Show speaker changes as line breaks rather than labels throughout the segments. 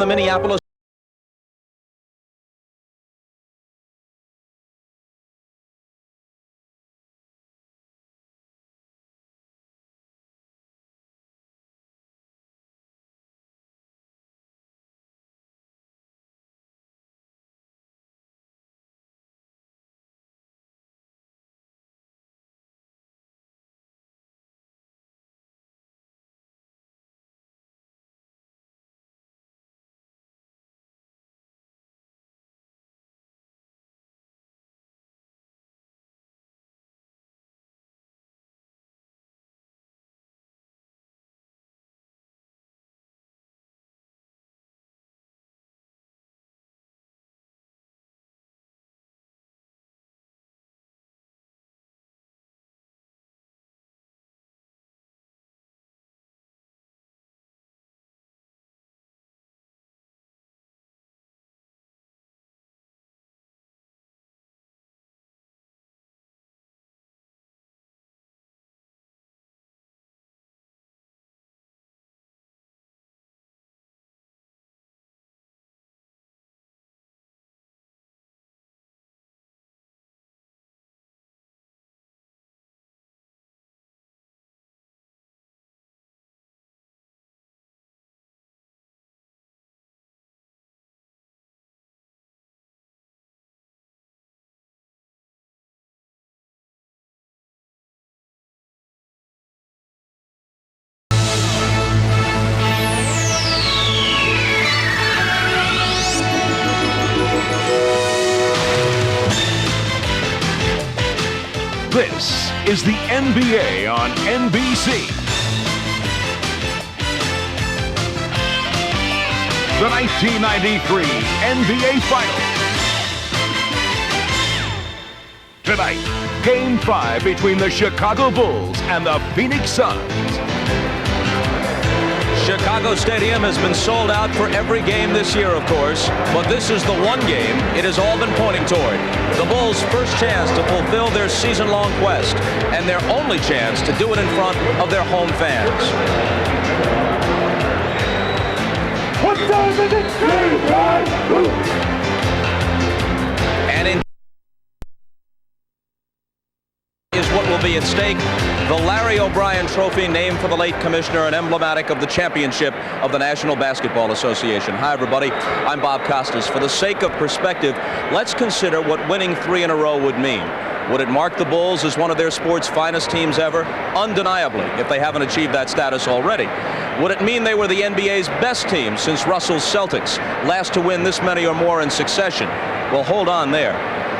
the Minneapolis
This is the NBA on NBC. The 1993 NBA Finals. Tonight, Game 5 between the Chicago Bulls and the Phoenix Suns.
Chicago Stadium has been sold out for every game this year, of course, but this is the one game it has all been pointing toward. The Bulls' first chance to fulfill their season-long quest, and their only chance to do it in front of their home fans.
What time is it?
And in is what will be at stake. The Larry O'Brien Trophy, named for the late commissioner and emblematic of the championship of the National Basketball Association. Hi, everybody. I'm Bob Costas. For the sake of perspective, let's consider what winning 3 in a row would mean. Would it mark the Bulls as one of their sport's finest teams ever? Undeniably, if they haven't achieved that status already. Would it mean they were the NBA's best team since Russell's Celtics, last to win this many or more in succession? Well, hold on there.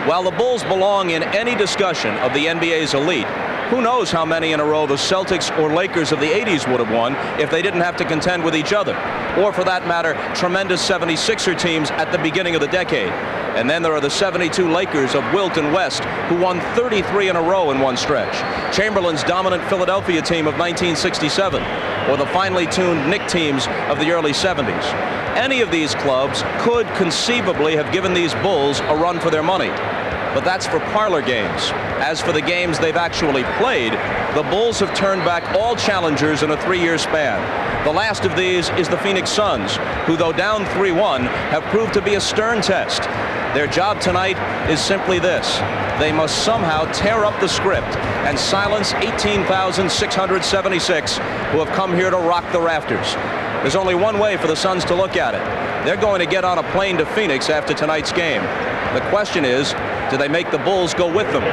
While the Bulls belong in any discussion of the NBA's elite, who knows how many in a row the Celtics or Lakers of the 80s would have won if they didn't have to contend with each other. Or for that matter, tremendous 76er teams at the beginning of the decade. And then there are the 72 Lakers of Wilt and West, who won 33 in a row in one stretch. Chamberlain's dominant Philadelphia team of 1967. Or the finely tuned Knicks teams of the early 70s. Any of these clubs could conceivably have given these Bulls a run for their money. But that's for parlor games. As for the games they've actually played, the Bulls have turned back all challengers in a 3-year span. The last of these is the Phoenix Suns, who, though down 3-1, have proved to be a stern test. Their job tonight is simply this. They must somehow tear up the script and silence 18,676 who have come here to rock the rafters. There's only one way for the Suns to look at it. They're going to get on a plane to Phoenix after tonight's game. The question is, do they make the Bulls go with them?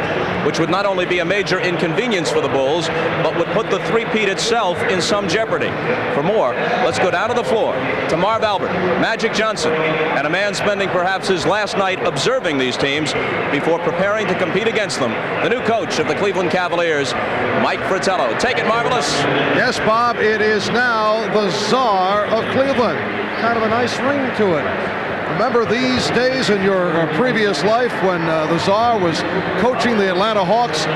Which would not only be a major inconvenience for the Bulls, but would put the three-peat itself in some jeopardy. For more, let's go down to the floor to Marv Albert, Magic Johnson, and a man spending perhaps his last night observing these teams before preparing to compete against them, the new coach of the Cleveland Cavaliers, Mike Fratello. Take it, Marvelous.
Yes, Bob, it is now the Czar of Cleveland. Kind of a nice ring to it. Remember these days in your previous life when the Czar was coaching the Atlanta Hawks?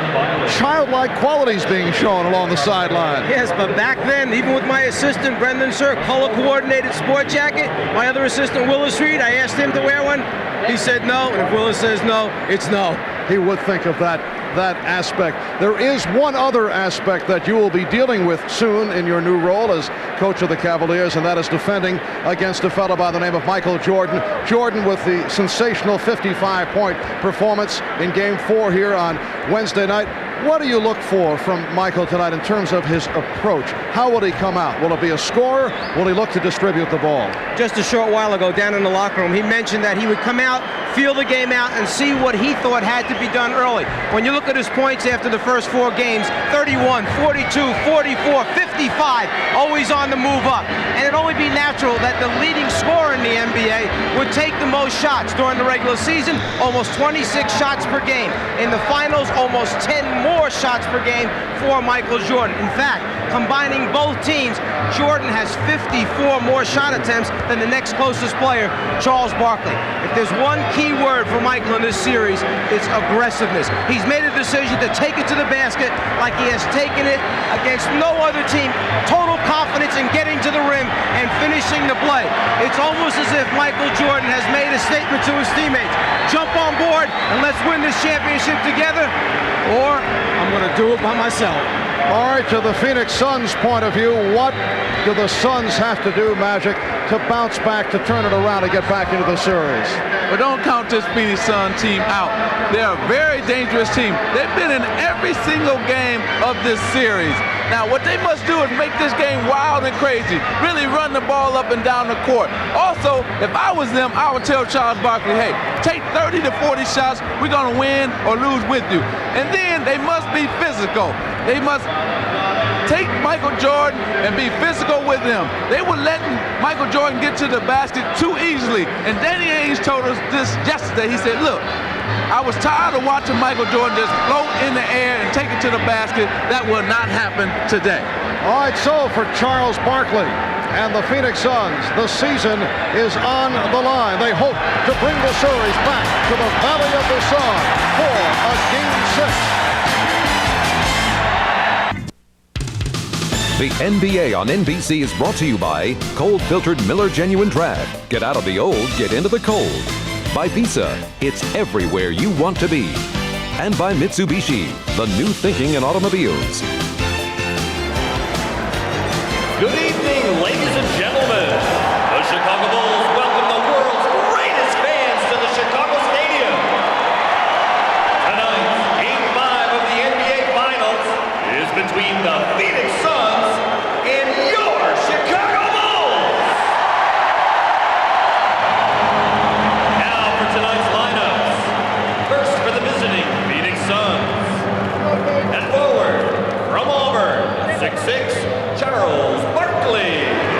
Childlike qualities being shown along the sideline.
Yes, but back then, even with my assistant, Brendan Sir, color-coordinated sport jacket, my other assistant, Willis Reed, I asked him to wear one. He said no, and if Willis says no, it's no.
He would think of that that aspect. There is one other aspect that you will be dealing with soon in your new role as coach of the Cavaliers, and that is defending against a fellow by the name of Michael Jordan. Jordan with the sensational 55-point performance in Game 4 here on Wednesday night. What do you look for from Michael tonight in terms of his approach? How will he come out? Will it be a scorer? Will he look to distribute the ball?
Just a short while ago down in the locker room, he mentioned that he would come out, feel the game out, and see what he thought had to be done early. When you look at his points after the first 4 games, 31, 42, 44, 55, always on the move up. And it'd only be natural that the leading scorer in the NBA would take the most shots. During the regular season, almost 26 shots per game. In the finals, almost 10 more shots per game for Michael Jordan. In fact, combining both teams, Jordan has 54 more shot attempts than the next closest player, Charles Barkley. If there's one key word for Michael in this series, it's aggressiveness. He's made a decision to take it to the basket like he has taken it against no other team. Total confidence in getting to the rim and finishing the play. It's almost as if Michael Jordan has made a statement to his teammates. Jump on board and let's win this championship together, or I'm going to do it by myself.
All right, to the Phoenix Suns' point of view, what do the Suns have to do, Magic, to bounce back, to turn it around, and get back into the series?
But don't count this Phoenix Sun team out. They're a very dangerous team. They've been in every single game of this series. Now, what they must do is make this game wild and crazy, really run the ball up and down the court. Also, if I was them, I would tell Charles Barkley, hey, take 30 to 40 shots. We're going to win or lose with you. And then they must be physical. They must take Michael Jordan and be physical with him. They were letting Michael Jordan get to the basket too easily. And Danny Ainge told us this yesterday. He said, look, I was tired of watching Michael Jordan just float in the air and take it to the basket. That will not happen today.
All right, so for Charles Barkley and the Phoenix Suns, the season is on the line. They hope to bring the series back to the Valley of the Sun for a Game 6.
The NBA on NBC is brought to you by cold-filtered Miller Genuine Draft. Get out of the old, get into the cold. By Visa, it's everywhere you want to be. And by Mitsubishi, the new thinking in automobiles.
Good evening, ladies and gentlemen. The Chicago Bulls welcome the world's greatest fans to the Chicago Stadium. Tonight, Game 5 of the NBA Finals is between the Phoenix Suns and your Chicago Bulls. Now for tonight's lineups. First for the visiting Phoenix Suns. At forward, from Auburn, 6'6", Charles Barkley.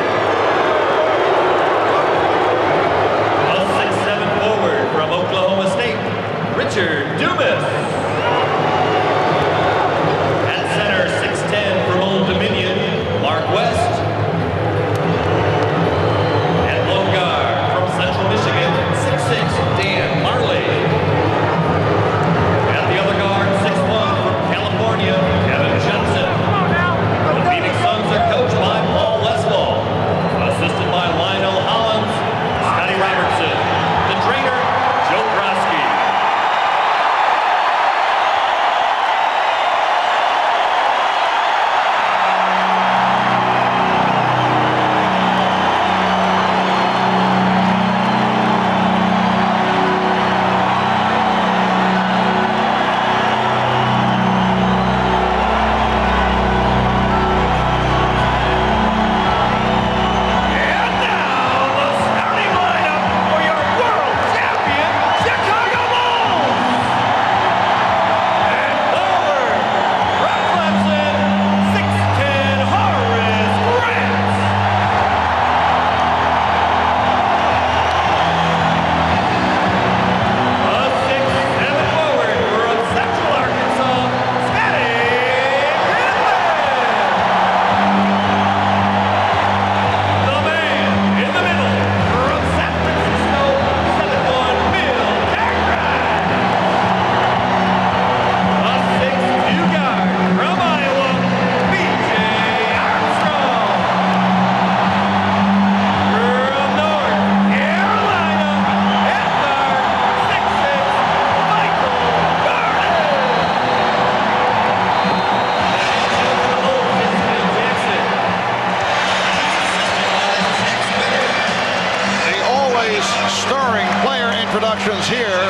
always stirring player introductions here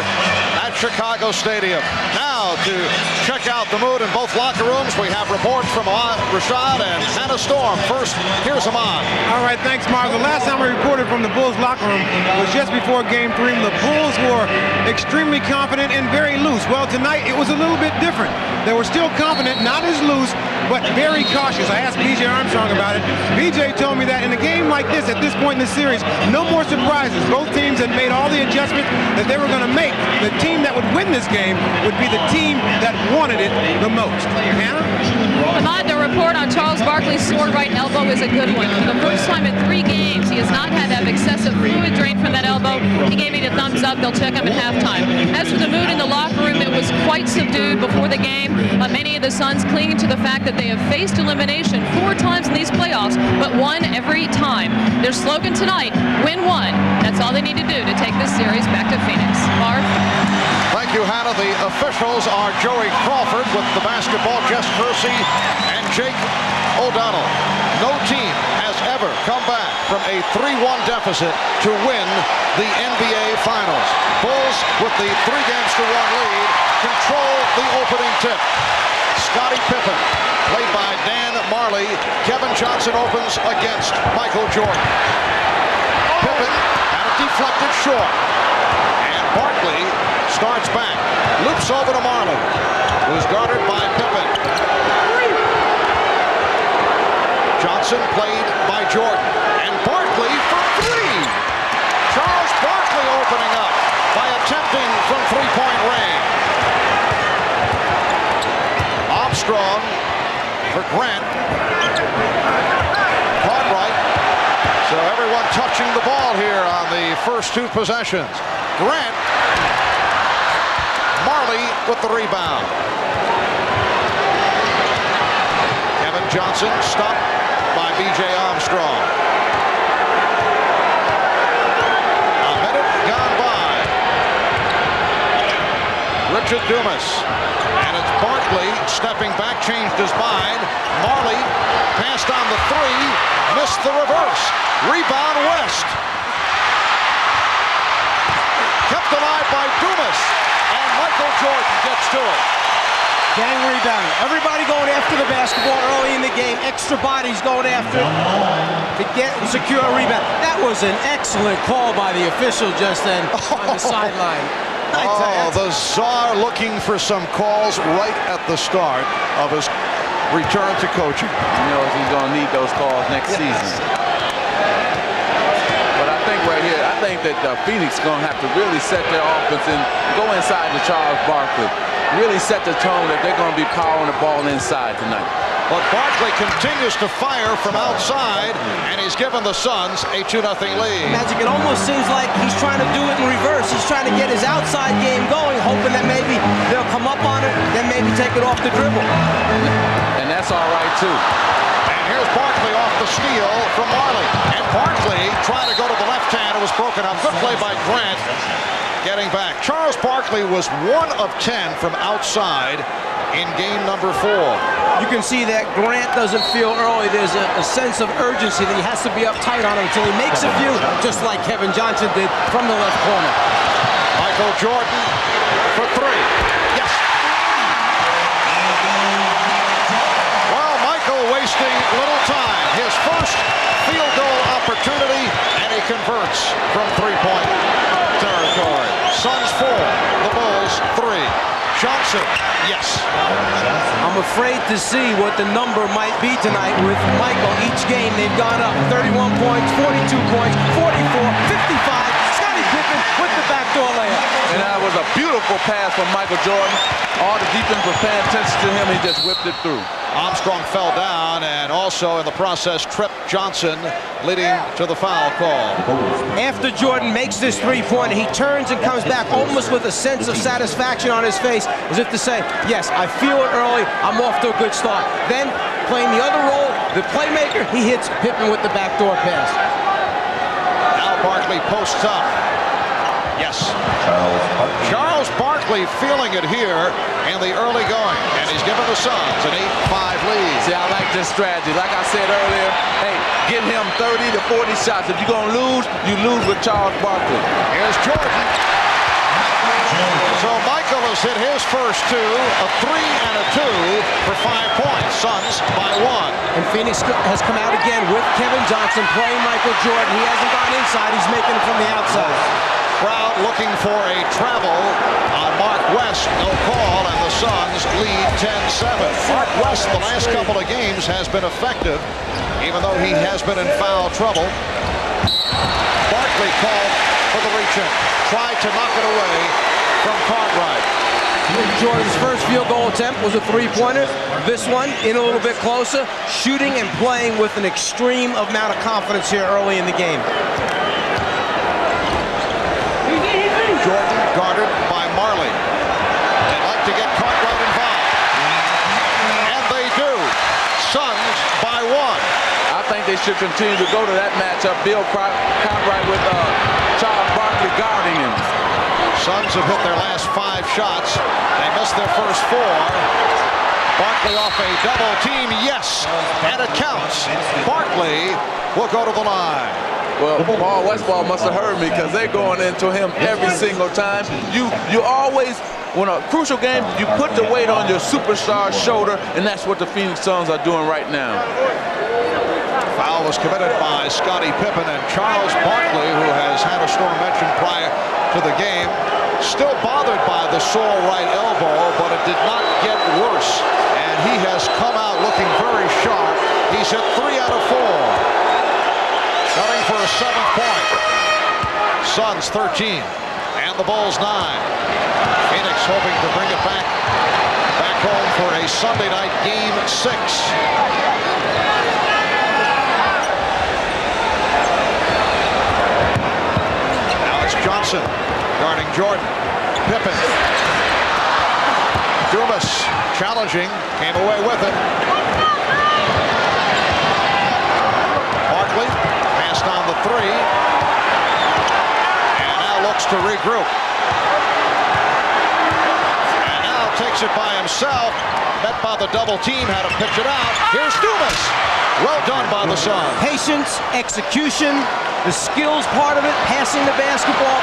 at Chicago Stadium. Now to check out the mood in both locker rooms, we have reports from Rashad and Hannah Storm. First, here's Ahmad.
All right, thanks, Mark. The last time I reported from the Bulls locker room was just before Game 3. The Bulls were extremely confident and very loose. Well, tonight it was a little bit different. They were still confident, not as loose, but very cautious. I asked B.J. Armstrong about it. B.J. told me that in a game like this, at this point in the series, no more surprises. Both teams had made all the adjustments that they were going to make. The team that would win this game would be the team that wanted it the most. Hannah?
Ahmad, the report on Charles Barkley's sore right elbow is a good one. For the first time in 3 games, he has not had to have excessive fluid drained from that elbow. He gave me the thumbs up. They'll check him at halftime. As for the mood in the locker room, it was quite subdued before the game. Many of the Suns clinging to the fact that they have faced elimination 4 times in these playoffs, but won every time. Their slogan tonight, win one. That's all they need to do to take this series back to Phoenix. Mark?
Thank you, Hannah. The officials are Joey Crawford with the basketball, Jess Kersey, and Jake O'Donnell. No team has ever come back from a 3-1 deficit to win the NBA Finals. Bulls, with the 3-1 lead, control the opening tip. Scottie Pippen, played by Dan Marley. Kevin Johnson opens against Michael Jordan. Pippen had it deflected short. And Barkley starts back, loops over to Marley, who's guarded by Pippen. Johnson played by Jordan, and Barkley for 3. Charles Barkley opening up by attempting from 3-point range. Armstrong for Grant. Cartwright. So everyone touching the ball here on the first 2 possessions. Grant. Marley with the rebound. Kevin Johnson stopped by B.J. Armstrong. A minute gone by. Richard Dumas. And it's Barkley stepping back, changed his mind. Marley passed on the 3, missed the reverse. Rebound West. Kept alive by Dumas. And Michael Jordan gets to it.
Gang rebound. Everybody going after the basketball early in the game. Extra bodies going after to get and secure a rebound. That was an excellent call by the official just then on the sideline.
The Czar looking for some calls right at the start of his return to coaching.
He knows he's going to need those calls next season. But I think right here, I think that Phoenix is going to have to really set their offense and go inside to Charles Barkley. Really set the tone that they're going to be powering the ball inside tonight.
But Barkley continues to fire from outside, and he's given the Suns a 2-0 lead.
Magic, it almost seems like he's trying to do it in reverse. He's trying to get his outside game going, hoping that maybe they'll come up on it, then maybe take it off the dribble.
And that's all right, too.
And here's Barkley off the steal from Marley. And Barkley trying to go to the left hand. It was broken up. Good play by Grant. Getting back. Charles Barkley was 1 of 10 from outside in game number 4.
You can see that Grant doesn't feel early. There's a sense of urgency that he has to be uptight on him until he makes a few, just like Kevin Johnson did from the left corner.
Michael Jordan for 3. Yes. Well, Michael wasting little time. His first field goal opportunity, and he converts from 3-point territory. Suns 4, the Bulls 3. Johnson, yes.
I'm afraid to see what the number might be tonight with Michael. Each game they've gone up 31 points, 42 points, 44, 55. Scottie Pippen with the backdoor layup.
And that was a beautiful pass from Michael Jordan. All the defense was paying attention to him. He just whipped it through.
Armstrong fell down and also in the process tripped Johnson, leading to the foul call.
After Jordan makes this 3-pointer, he turns and comes back almost with a sense of satisfaction on his face, as if to say, yes, I feel it early, I'm off to a good start. Then, playing the other role, the playmaker, he hits Pippen with the backdoor pass.
Now Barkley posts up. Yes. Charles Barkley feeling it here in the early going, and he's given the Suns an 8-5 lead.
See, I like this strategy. Like I said earlier, hey, get him 30 to 40 shots. If you're going to lose, you lose with Charles Barkley.
Here's Jordan. So Michael has hit his first two, a 3 and a 2 for 5 points. Suns by 1.
And Phoenix has come out again with Kevin Johnson playing Michael Jordan. He hasn't gone inside. He's making it from the outside.
Crowd looking for a travel on Mark West. No call, and the Suns lead 10-7. Mark West, the last couple of games, has been effective, even though he has been in foul trouble. Barkley called for the reach-in. Tried to knock it away from Cartwright.
Jordan's first field goal attempt was a three-pointer. This one, in a little bit closer, shooting and playing with an extreme amount of confidence here early in the game.
Jordan guarded by Marley. They'd like to get Cartwright involved. And they do. Suns by 1.
I think they should continue to go to that matchup. Bill Cartwright with Charles Barkley guarding him.
Suns have hit their last 5 shots. They missed their first 4. Barkley off a double team. Yes, and it counts. Barkley will go to the line.
Well, Paul Westphal must have heard me because they're going into him every single time. You always, when a crucial game, you put the weight on your superstar's shoulder, and that's what the Phoenix Suns are doing right now.
Foul was committed by Scottie Pippen, and Charles Barkley, who has had a storm mention prior to the game, still bothered by the sore right elbow, but it did not get worse, and he has come out looking very sharp. He's hit 3 out of 4. Cutting for a 7th point. Suns 13 and the Bulls 9. Phoenix hoping to bring it back home for a Sunday night game 6. Now it's Johnson guarding Jordan. Pippen. Dumas challenging, came away with it. Barkley passed on the 3. And now looks to regroup. And now takes it by himself. Met by the double team, had to pitch it out. Here's Dumas. Well done by the Suns.
Patience, execution, the skills part of it, passing the basketball.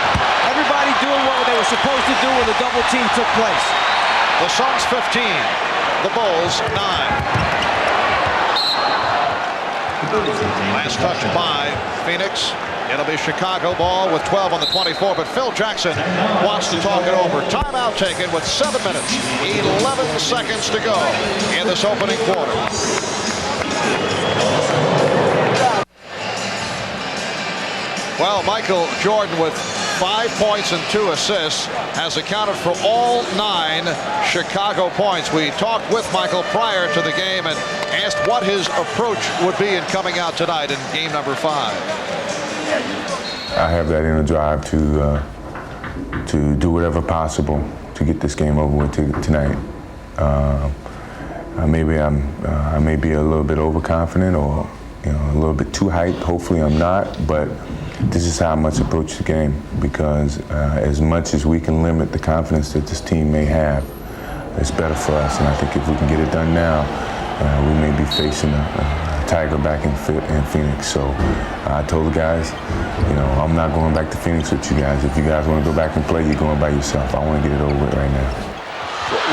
Everybody doing what they were supposed to do when the double team took place.
The Suns 15, the Bulls 9. Last touch by Phoenix. It'll be Chicago ball with 12 on the 24, but Phil Jackson wants to talk it over. Timeout taken with 7 minutes, 11 seconds to go in this opening quarter. Well, Michael Jordan with 5 points and 2 assists has accounted for all 9 Chicago points. We talked with Michael prior to the game and asked what his approach would be in coming out tonight in game number 5.
I have that inner drive to do whatever possible to get this game over with tonight. I may be a little bit overconfident or a little bit too hyped. Hopefully I'm not, but this is how I must approach the game because as much as we can limit the confidence that this team may have, it's better for us. And I think if we can get it done now, we may be facing a Tiger back in Phoenix. So I told the guys, I'm not going back to Phoenix with you guys. If you guys want to go back and play, you're going by yourself. I want to get it over with right now.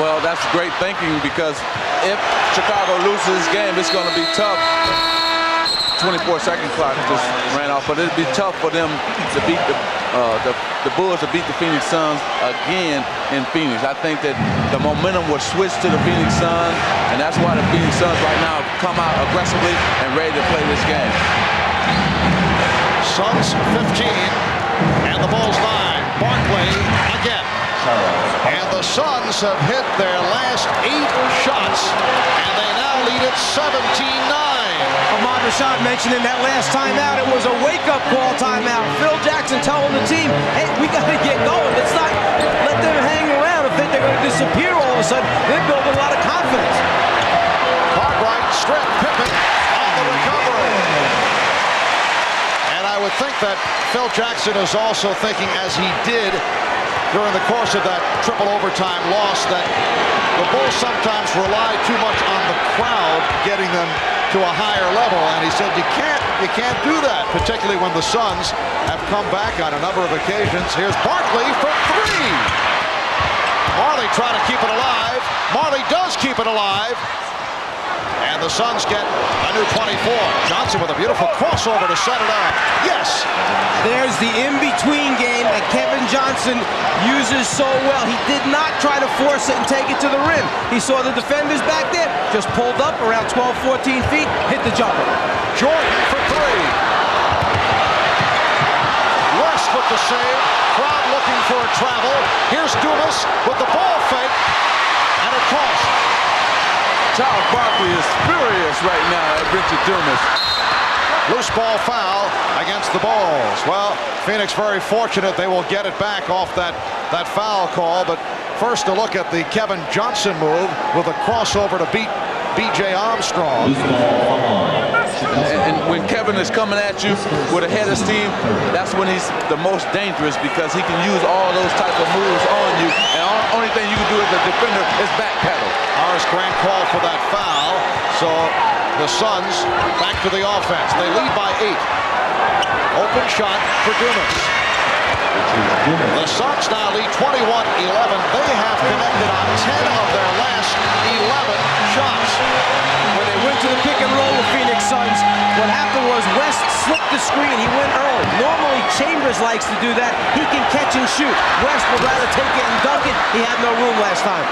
Well, that's great thinking because if Chicago loses this game, it's going to be tough. 24-second clock just ran off, but it'd be tough for them to beat the Bulls to beat the Phoenix Suns again in Phoenix. I think that the momentum will switch to the Phoenix Suns, and that's why the Phoenix Suns right now come out aggressively and ready to play this game.
Suns 15 and the Bulls 9. Barkley again. And the Suns have hit their last 8 shots, and they now lead at 17-9.
Ahmad Rashad mentioned in that last timeout, it was a wake-up call timeout. Phil Jackson telling the team, hey, we got to get going. Let's not let them hang around and think they're going to disappear all of a sudden. They're building a lot of confidence. Cartwright
strip. Pippen on the recovery. And I would think that Phil Jackson is also thinking, as he did during the course of that triple overtime loss, that the Bulls sometimes rely too much on the crowd getting them to a higher level, and he said you can't do that, particularly when the Suns have come back on a number of occasions. Here's Barkley for three. Marley trying to keep it alive. Marley does keep it alive. And the Suns get a new 24. Johnson with a beautiful crossover to set it up. Yes!
There's the in-between game that Kevin Johnson uses so well. He did not try to force it and take it to the rim. He saw the defenders back there, just pulled up around 12, 14 feet, hit the jumper.
Jordan for three. West with the save. Crowd looking for a travel. Here's Dumas with the ball fake. And a cross.
Charles Barkley is furious right now at Richard Dumas.
Loose ball foul against the Bulls. Well, Phoenix very fortunate they will get it back off that foul call. But first a look at the Kevin Johnson move with a crossover to beat B.J. Armstrong.
And when Kevin is coming at you with a head of steam, that's when he's the most dangerous, because he can use all those type of moves on you. And the only thing you can do as a defender is backpedal.
Horace Grant called for that foul. So the Suns back to the offense. They lead by 8. Open shot for Dumas. The Suns now lead 21-11. They have connected on 10 of their last 11 shots.
When they went to the pick and roll with Phoenix Suns, what happened was West slipped the screen. He went early. Normally Chambers likes to do that. He can catch and shoot. West would rather take it and dunk it. He had no room last time.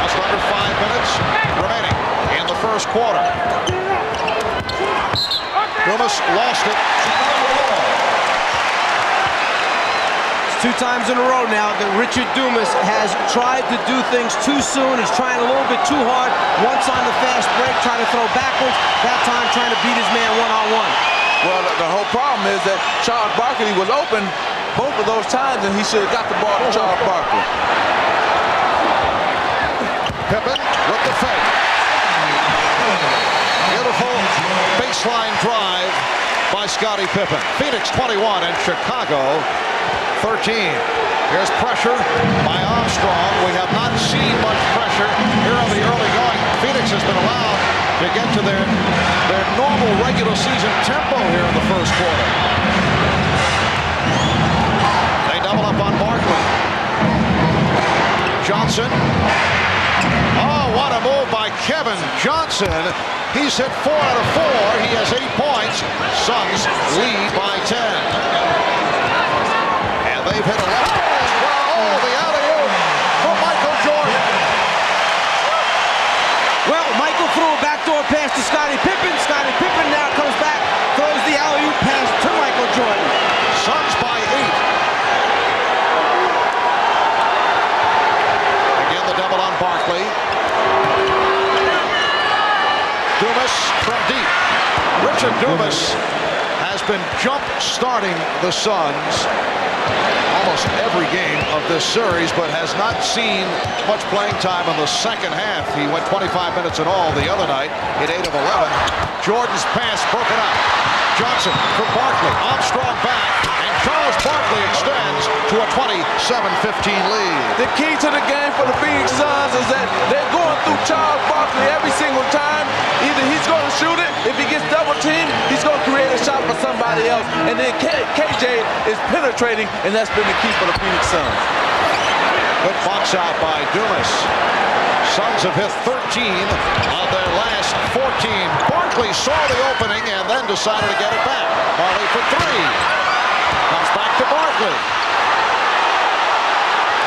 Just under 5 minutes remaining in the first quarter. Dumas lost it.
2 times in a row now that Richard Dumas has tried to do things too soon. He's trying a little bit too hard. Once on the fast break, trying to throw backwards. That time trying to beat his man one-on-one.
Well, the whole problem is that Charles Barkley was open both of those times, and he should have got the ball to Charles Barkley.
Pippen with the fake. Beautiful baseline drive by Scottie Pippen. Phoenix 21 and Chicago 13. Here's pressure by Armstrong. We have not seen much pressure here in the early going. Phoenix has been allowed to get to their normal regular season tempo here in the first quarter. They double up on Barkley. Johnson. Oh, what a move by Kevin Johnson. He's hit 4 out of 4. He has 8 points. Suns lead by 10. And they've hit 11. Oh, the alley-oop from Michael Jordan.
Well, Michael threw a backdoor pass to Scottie Pippen. Scottie Pippen now comes back, throws the alley-oop pass to Michael Jordan.
Suns by 8. Again, the double on Barkley. Dumas from deep. Richard Dumas has been jump-starting the Suns almost every game of this series, but has not seen much playing time in the second half. He went 25 minutes in all the other night, hit 8 of 11. Jordan's pass broken up. Johnson for Barkley. Armstrong back, and Charles Barkley extends to a 27-15 lead.
The key to the game for the Phoenix Suns is that they're going through Charles Barkley every single time. Either he's going to shoot it, if he gets double teamed, he's going to create a shot for somebody else. And then KJ is penetrating, and that's been the key for the Phoenix Suns.
Good box out by Dumas. Suns have hit 13 of their last 14. Barkley saw the opening and then decided to get it back. Marley for 3. Comes back to Barkley.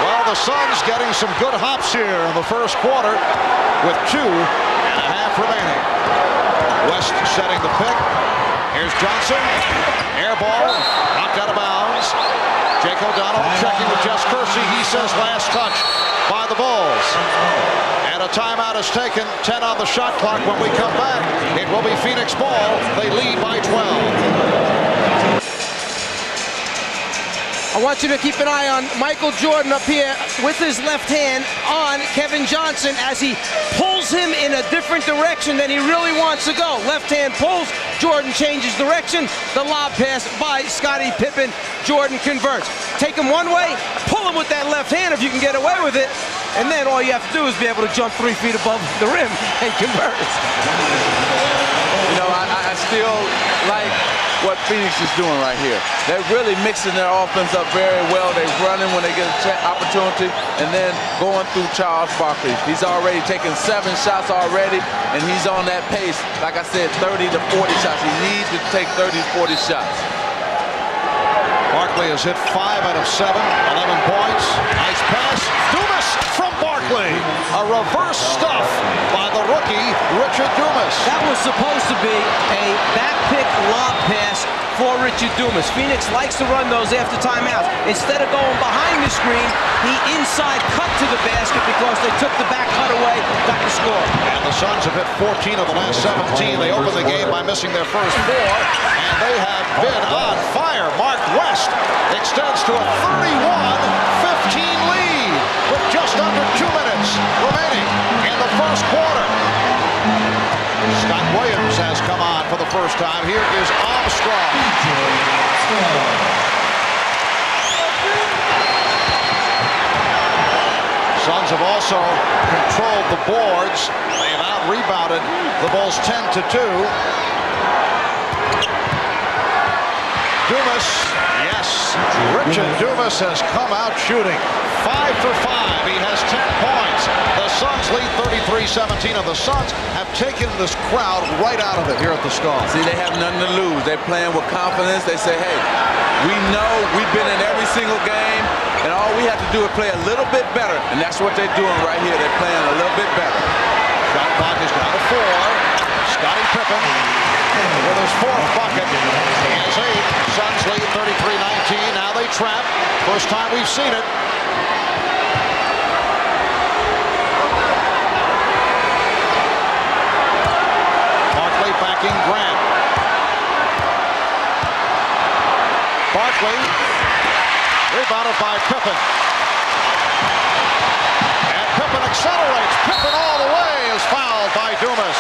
Well, the Suns getting some good hops here in the first quarter with 2.5 remaining. West setting the pick. Here's Johnson. Air ball. Knocked out of bounds. Jake O'Donnell checking with Jess Kersey. He says last touch by the Bulls. And a timeout is taken. 10 on the shot clock. When we come back, it will be Phoenix ball. They lead by 12.
I want you to keep an eye on Michael Jordan up here with his left hand on Kevin Johnson as he pulls him in a different direction than he really wants to go. Left hand pulls, Jordan changes direction. The lob pass by Scottie Pippen, Jordan converts. Take him one way, pull him with that left hand if you can get away with it, and then all you have to do is be able to jump 3 feet above the rim and convert.
You know, I still like what Phoenix is doing right here. They're really mixing their offense up very well. They're running when they get an opportunity, and then going through Charles Barkley. He's already taken 7 shots already, and he's on that pace. Like I said, 30 to 40 shots. He needs to take 30 to 40 shots.
Barkley has hit 5 out of 7, 11 points. Nice pass. Dumas from Barkley. A reverse stuff by the rookie, Richard Dumas.
That was supposed to be a back pick lob pass for Richard Dumas. Phoenix likes to run those after timeouts. Instead of going behind the screen, he inside cut to the basket because they took the back cut away, got the score.
And the Suns have hit 14 of the last 17. They opened the game by missing their first 4, and they have been on fire. Mark West extends to a 31-15 lead with just under 2 minutes remaining in the first quarter. Scott Williams has come on for the first time. Here is Armstrong. Suns have also controlled the boards. They have out-rebounded the Bulls 10-2. Dumas, yes, Richard Dumas has come out shooting. 5 for 5. He has 10 points. The Suns lead 33-17, and the Suns have taken this crowd right out of it here at the Star.
See, they have nothing to lose. They're playing with confidence. They say, hey, we know we've been in every single game, and all we have to do is play a little bit better. And that's what they're doing right here. They're playing a little bit better.
Shot clock is down to 4. Scottie Pippen with his 4th bucket. He has 8. Suns lead 33-19. Now they trap. First time we've seen it. Barkley backing Grant. Barkley rebounded by Pippen. And Pippen accelerates. Pippen all the way is fouled by Dumas.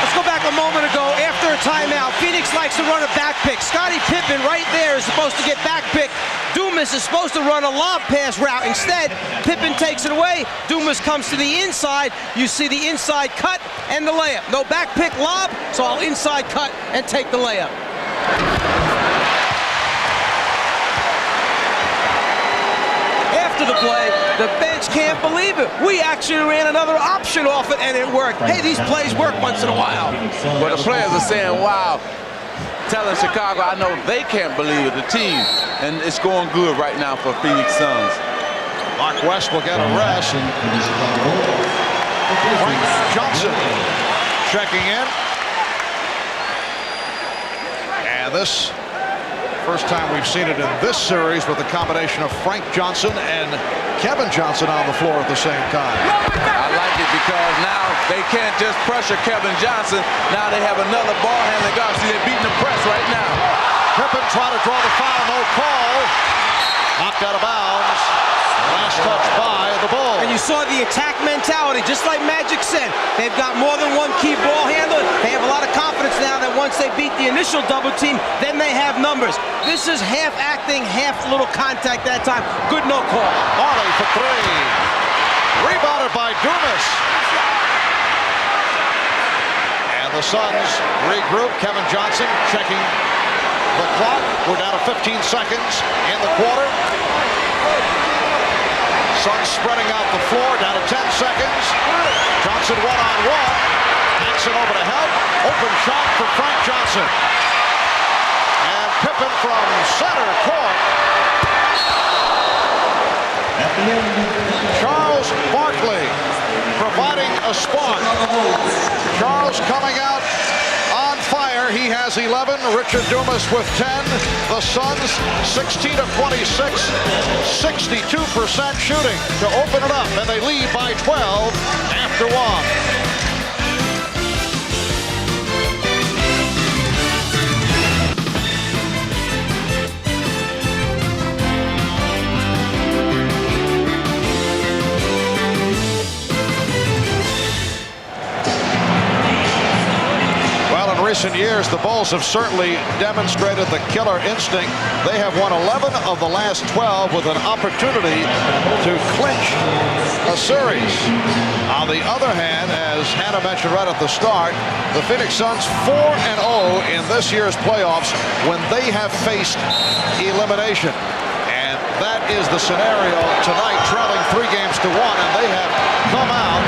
Let's go back a moment ago after a timeout. Phoenix likes to run a back pick. Scottie Pippen right there is supposed to get back picked. Dumas is supposed to run a lob pass route. Instead, Pippen takes it away. Dumas comes to the inside. You see the inside cut and the layup. No back pick lob, so I'll inside cut and take the layup. After the play, the bench can't believe it. We actually ran another option off it, and it worked. Hey, these plays work once in a while.
But the players are saying, wow, telling Chicago, I know they can't believe it, the team. And it's going good right now for Phoenix Suns.
Mark West will get a rest. Frank Johnson checking in. And this first time we've seen it in this series with the combination of Frank Johnson and Kevin Johnson on the floor at the same time.
I like it because now they can't just pressure Kevin Johnson. Now they have another ball handling guard. See, they're beating the press right now.
Pippen trying to draw the foul, no call. Knocked out of bounds. Last touch by the Bulls.
And you saw the attack mentality, just like Magic said. They've got more than one key ball handler. They have a lot of confidence now that once they beat the initial double team, then they have numbers. This is half acting, half little contact that time. Good no call.
Marley for 3. Rebounded by Dumas. And the Suns regroup. Kevin Johnson checking the clock. We're down to 15 seconds in the quarter. Suns spreading out the floor, down to 10 seconds. Johnson one-on-one. Jackson over to help. Open shot for Frank Johnson. And Pippen from center court. Charles Barkley providing a spark. Charles coming out on fire. He has 11. Richard Dumas with 10. The Suns 16 of 26, 62% shooting to open it up, and they lead by 12 after 1. recent years, the Bulls have certainly demonstrated the killer instinct. They have won 11 of the last 12 with an opportunity to clinch a series. On the other hand, as Hannah mentioned right at the start, the Phoenix Suns 4-0 in this year's playoffs when they have faced elimination. And that is the scenario tonight, trailing 3 games to 1, and they have come out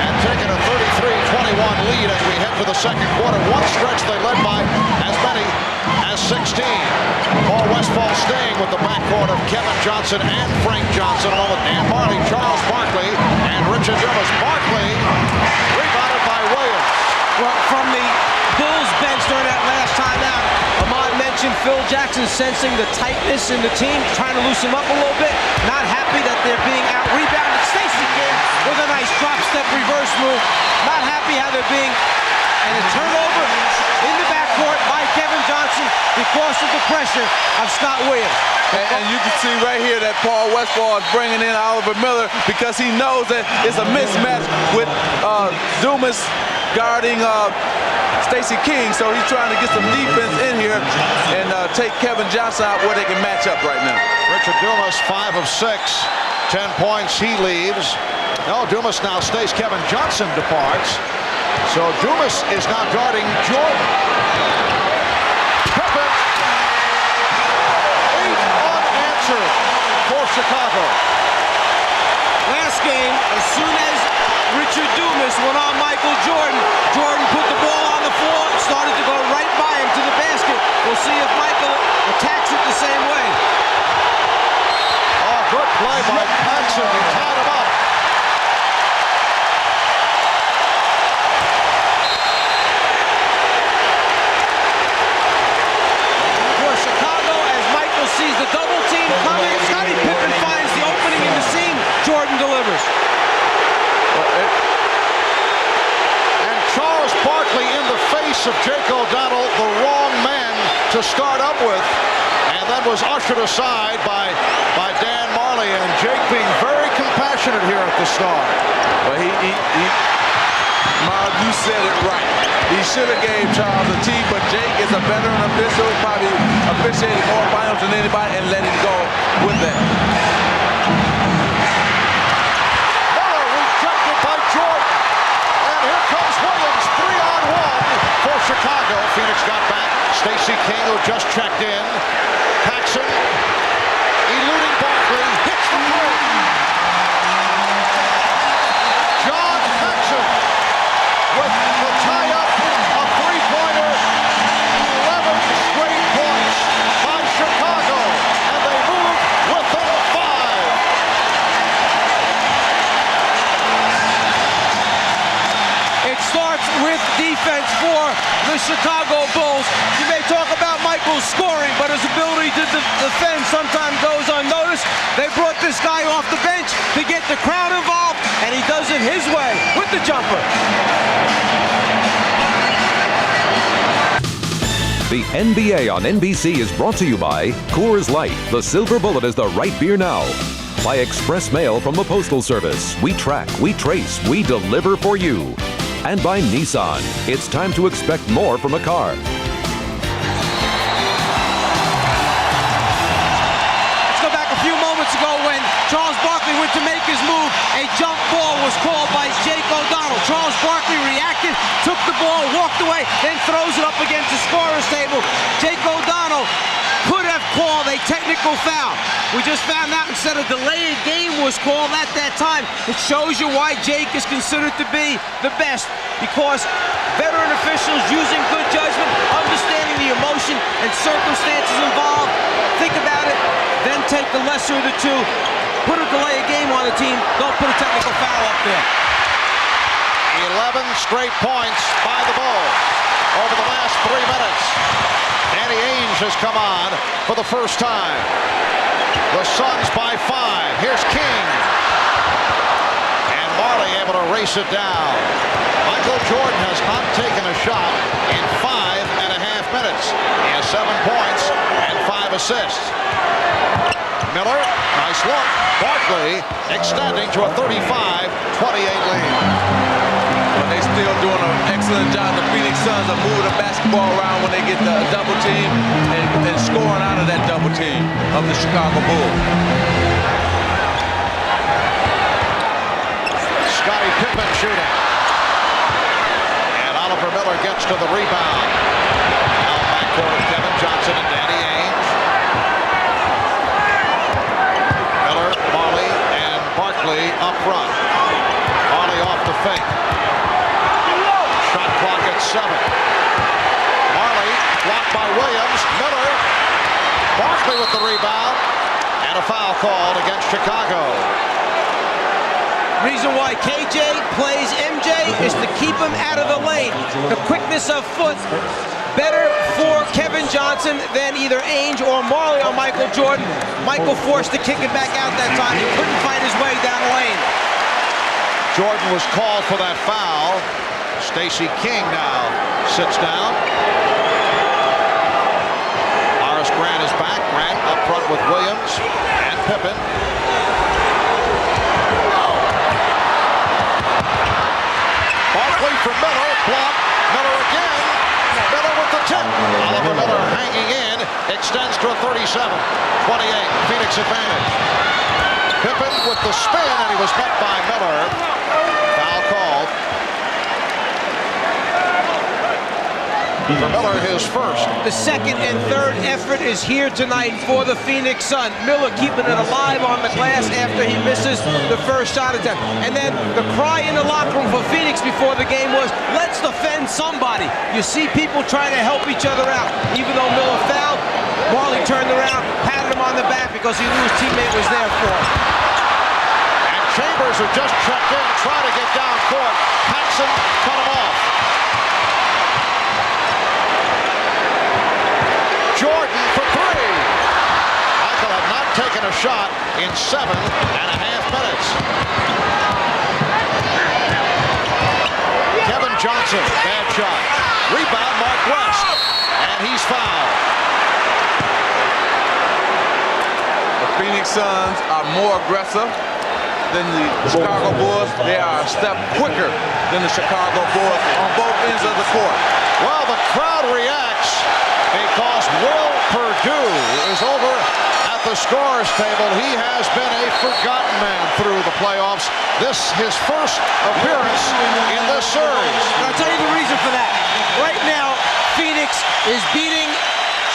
and taken a 33-21 lead as we head to the second quarter. One stretch they led by as many as 16. Paul Westphal staying with the backcourt of Kevin Johnson and Frank Johnson, along with Dan Marley, Charles Barkley, and Richard Dumas. Barkley rebounded by Williams.
Well, from the Bulls bench during that last timeout, Ahmad mentioned Phil Jackson sensing the tightness in the team, trying to loosen them up a little bit, not happy that they're being out-rebounded. Stacey King with a nice drop-step reverse move, not happy how they're being, and a turnover in the backcourt by Kevin Johnson because of the pressure of Scott Williams.
And you can see right here that Paul Westphal is bringing in Oliver Miller because he knows that it's a mismatch with Dumas guarding Stacey King, so he's trying to get some defense in here and take Kevin Johnson out where they can match up right now.
Richard Dumas, 5 of 6, 10 points, he leaves. No, Dumas now stays. Kevin Johnson departs. So Dumas is now guarding Jordan. Pippen, 8 unanswered for Chicago.
Last game, as soon as Richard Dumas went on Michael Jordan, Jordan put the ball on the floor, started to go right by him to the basket. We'll see if Michael attacks it the same way.
Oh, good play by Paxson. He tied him up.
For Chicago, as Michael sees the double team coming, Scottie Pippen finds the opening in the seam. Jordan delivers.
And Charles Barkley in the face of Jake O'Donnell, the wrong man to start up with, and then was ushered aside by Dan Marley, and Jake being very compassionate here at the start.
Well, Miles, you said it right. He should have gave Charles a tee, but Jake is a veteran official, probably officiated more finals than anybody, and let him go with that.
Jordan. And here comes Williams, 3-on-1 for Chicago. Phoenix got back. Stacey King, who just checked in. Paxson, eluding Barkley, hits the three. John Paxson with the tie-up, a three-pointer, 11 straight points by Chicago, and they move within a 5.
It starts with defense for the Chicago Bulls. You may talk about Michael's scoring, but his ability to defend sometimes goes unnoticed. They brought this guy off the bench to get the crowd involved, and he does it his way with the jumper.
The NBA on NBC is brought to you by Coors Light. The Silver Bullet is the right beer now. By Express Mail from the Postal Service. We track, we trace, we deliver for you. And by Nissan. It's time to expect more from a car.
Let's go back a few moments ago when Charles Barkley went to make his move. A jump ball was called by Jake O'Donnell. Charles Barkley reacted, took the ball, walked away, then throws it up against the scorer's table. Jake O'Donnell could have called a technical foul. We just found out instead of delayed game was called at that time. It shows you why Jake is considered to be the best, because veteran officials using good judgment, understanding the emotion and circumstances involved, think about it, then take the lesser of the two, put a delay of game on the team, don't put a technical foul up there.
11 straight points by the Bulls over the last 3 minutes. Danny Ainge has come on for the first time. The Suns by 5. Here's King. And Marley able to race it down. Michael Jordan has not taken a shot in 5.5 minutes. He has 7 points and 5 assists. Miller, nice look. Barkley extending to a 35-28 lead.
Well, They're still doing an excellent job. The Phoenix Suns are moving the basketball around when they get the double team and scoring out of that double team of the Chicago Bulls.
Scottie Pippen shooting. And Oliver Miller gets to the rebound. Now backcourt of Kevin Johnson and Danny Ainge. Miller, Marley, and Barkley up front. Marley off the fake. Shot clock at 7. Marley blocked by Williams. Miller. Barkley with the rebound. And a foul called against Chicago.
Reason why KJ plays MJ is to keep him out of the lane. The quickness of foot, better for Kevin Johnson than either Ainge or Marley on Michael Jordan. Michael forced to kick it back out that time. He couldn't find his way down the lane.
Jordan was called for that foul. Stacey King now sits down. Horace Grant is back. Grant up front with Williams and Pippen. Barkley for Miller, blocked. Miller again. Miller with the tip. Oliver Miller hanging in, extends to a 37. 28, Phoenix advantage. Pippen with the spin, and he was met by Miller. Foul called. For Miller, his first.
The second and third effort is here tonight for the Phoenix Suns. Miller keeping it alive on the glass after he misses the first shot attempt. And then the cry in the locker room for Phoenix before the game was, let's defend somebody. You see people trying to help each other out. Even though Miller fouled, Marley turned around, patted him on the back because he knew his teammate was there for him.
And Chambers, who just checked in, trying to get down court. Paxson cut him off. Jordan for 3. Michael had not taken a shot in 7.5 minutes. Kevin Johnson, bad shot. Rebound, Mark West. And he's fouled.
The Phoenix Suns are more aggressive than the Chicago Bulls. They are a step quicker than the Chicago Bulls on both ends of the court.
Well, the crowd reacts because Will Perdue is over at the scorer's table. He has been a forgotten man through the playoffs. This his first appearance in this series.
I'll tell you the reason for that. Right now, Phoenix is beating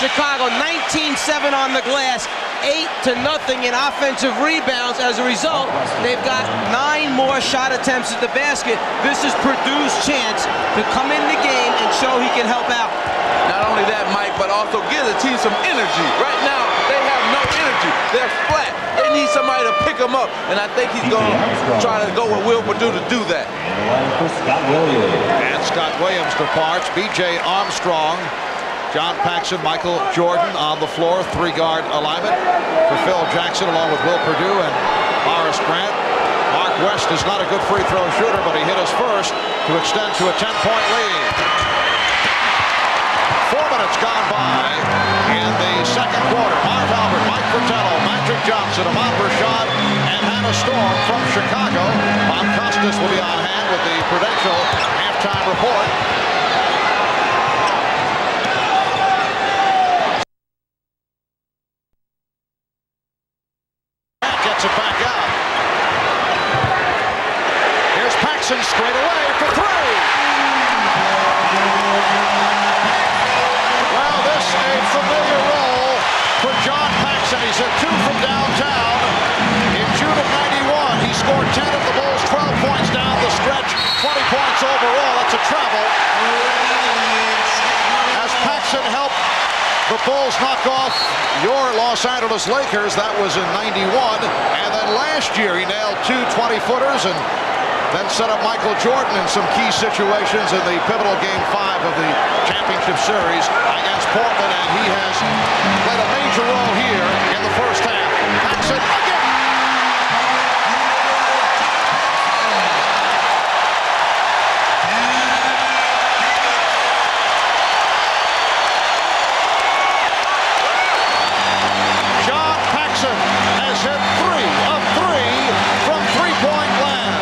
Chicago 19-7 on the glass, 8-0 in offensive rebounds. As a result, they've got 9 more shot attempts at the basket. This is Perdue's chance to come in the game and show he can help out.
Not only that, Mike, but also give the team some energy. Right now, they have no energy. They're flat. They need somebody to pick them up, and I think he's going to try to go with Will Perdue to do that.
And Scott Williams departs. B.J. Armstrong, John Paxson, Michael Jordan on the floor. 3-guard alignment for Phil Jackson along with Will Perdue and Horace Grant. Mark West is not a good free throw shooter, but he hit his first to extend to a 10-point lead. 4 minutes gone by in the second quarter. Marv Albert, Mike Fratello, Magic Johnson, Ahmad Rashad, and Hannah Storm from Chicago. Bob Costas will be on hand with the Prudential halftime report. Gets it back out. Here's Paxson straight away for 3. Familiar role for John Paxson. He's at 2 from downtown. In June of '91, he scored 10 of the Bulls, 12 points down the stretch, 20 points overall. That's a treble. As Paxson helped the Bulls knock off your Los Angeles Lakers, that was in '91. And then last year, he nailed 2 20-footers and then set up Michael Jordan in some key situations in the pivotal Game 5 of the championship series against Portland, and he has played a major role here in the first half. Paxson again. John Paxson has hit 3 of 3 from three-point land.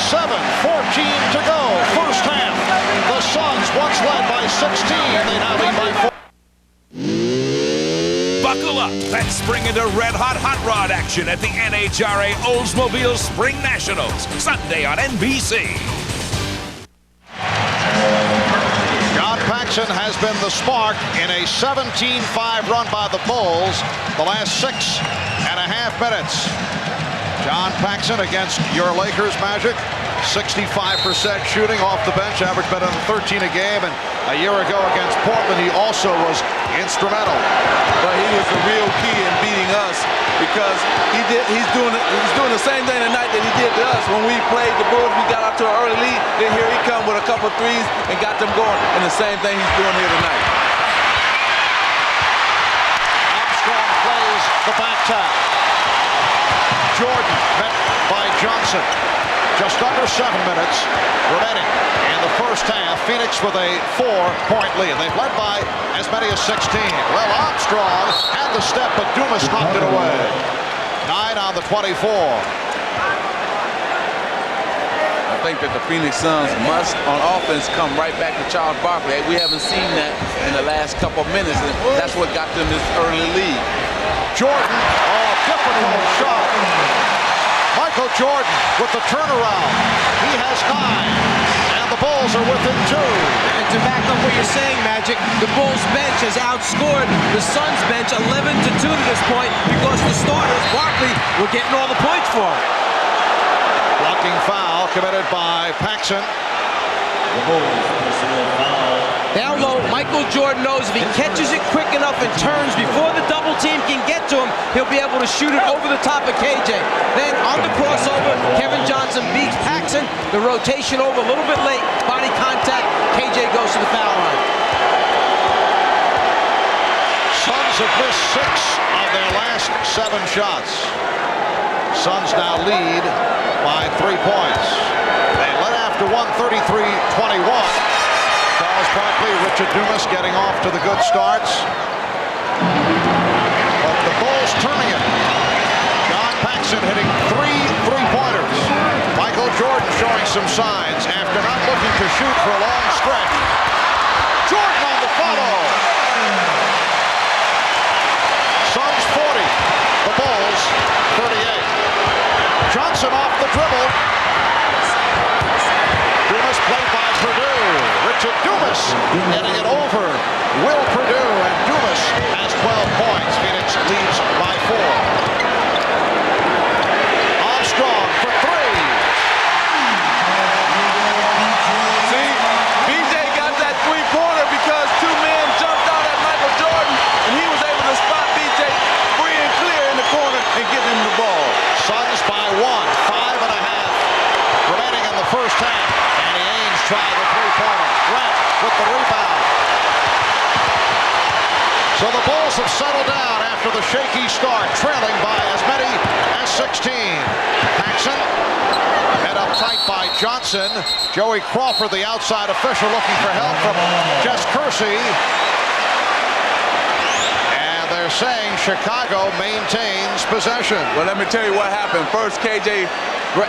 7, 14, to go. First half. The Suns once led by 16. They now lead by 4.
Buckle up. Let's spring into red-hot hot rod action at the NHRA Oldsmobile Spring Nationals, Sunday on NBC.
John Paxson has been the spark in a 17-5 run by the Bulls the last 6.5 minutes. John Paxson against your Lakers, Magic. 65% shooting off the bench, average better than 13 a game, and a year ago against Portland he also was instrumental.
But he was the real key in beating us because he's doing the same thing tonight that he did to us. When we played the Bulls, we got out to an early lead, then here he come with a couple threes and got them going, and the same thing he's doing here tonight.
Armstrong plays the back tap. Jordan met by Johnson. Just under 7 minutes remaining in the first half. Phoenix with a 4-point lead. They've led by as many as 16. Well, Armstrong had the step, but Dumas knocked it away. 9 on the 24.
I think that the Phoenix Suns must, on offense, come right back to Charles Barkley. We haven't seen that in the last couple of minutes, and that's what got them this early lead.
Jordan, difficult shot. Michael Jordan with the turnaround. He has 9, and the Bulls are within 2.
And to back up what you're saying, Magic, the Bulls bench has outscored the Suns bench 11-2 to this point because the starters, Barkley, were getting all the points for it.
Blocking foul committed by Paxson.
The Bulls personal foul.
Down low, Michael Jordan knows if he catches it quick enough and turns before the double team can get to him, he'll be able to shoot it over the top of KJ. Then on the crossover, Kevin Johnson beats Paxson. The rotation over a little bit late, body contact, KJ goes to the foul line.
Suns have missed 6 of their last 7 shots. Suns now lead by 3 points. They led after 133-21. Charles Barkley, Richard Dumas getting off to the good starts. But the Bulls turning it. John Paxson hitting 3 3-pointers. Michael Jordan showing some signs after not looking to shoot for a long stretch. Jordan on the follow. Suns 40. The Bulls 38. Johnson off the dribble. Dumas played by Purdue. Richard Dumas getting it over Will Purdue, and Dumas has 12 points. Phoenix leads by 4. Armstrong for 3.
See, BJ got that 3-pointer because 2 men jumped out at Michael Jordan, and he was able to spot BJ free and clear in the corner and give him the ball.
Suns by 1, 5.5 remaining in the first half. Danny Ainge tried the 3-pointer. Grant with the rebound. So the Bulls have settled down after the shaky start, trailing by as many as 16. Paxson head up tight by Johnson. Joey Crawford, the outside official, looking for help from Jess Kersey. And they're saying Chicago maintains possession.
Well, let me tell you what happened. First, KJ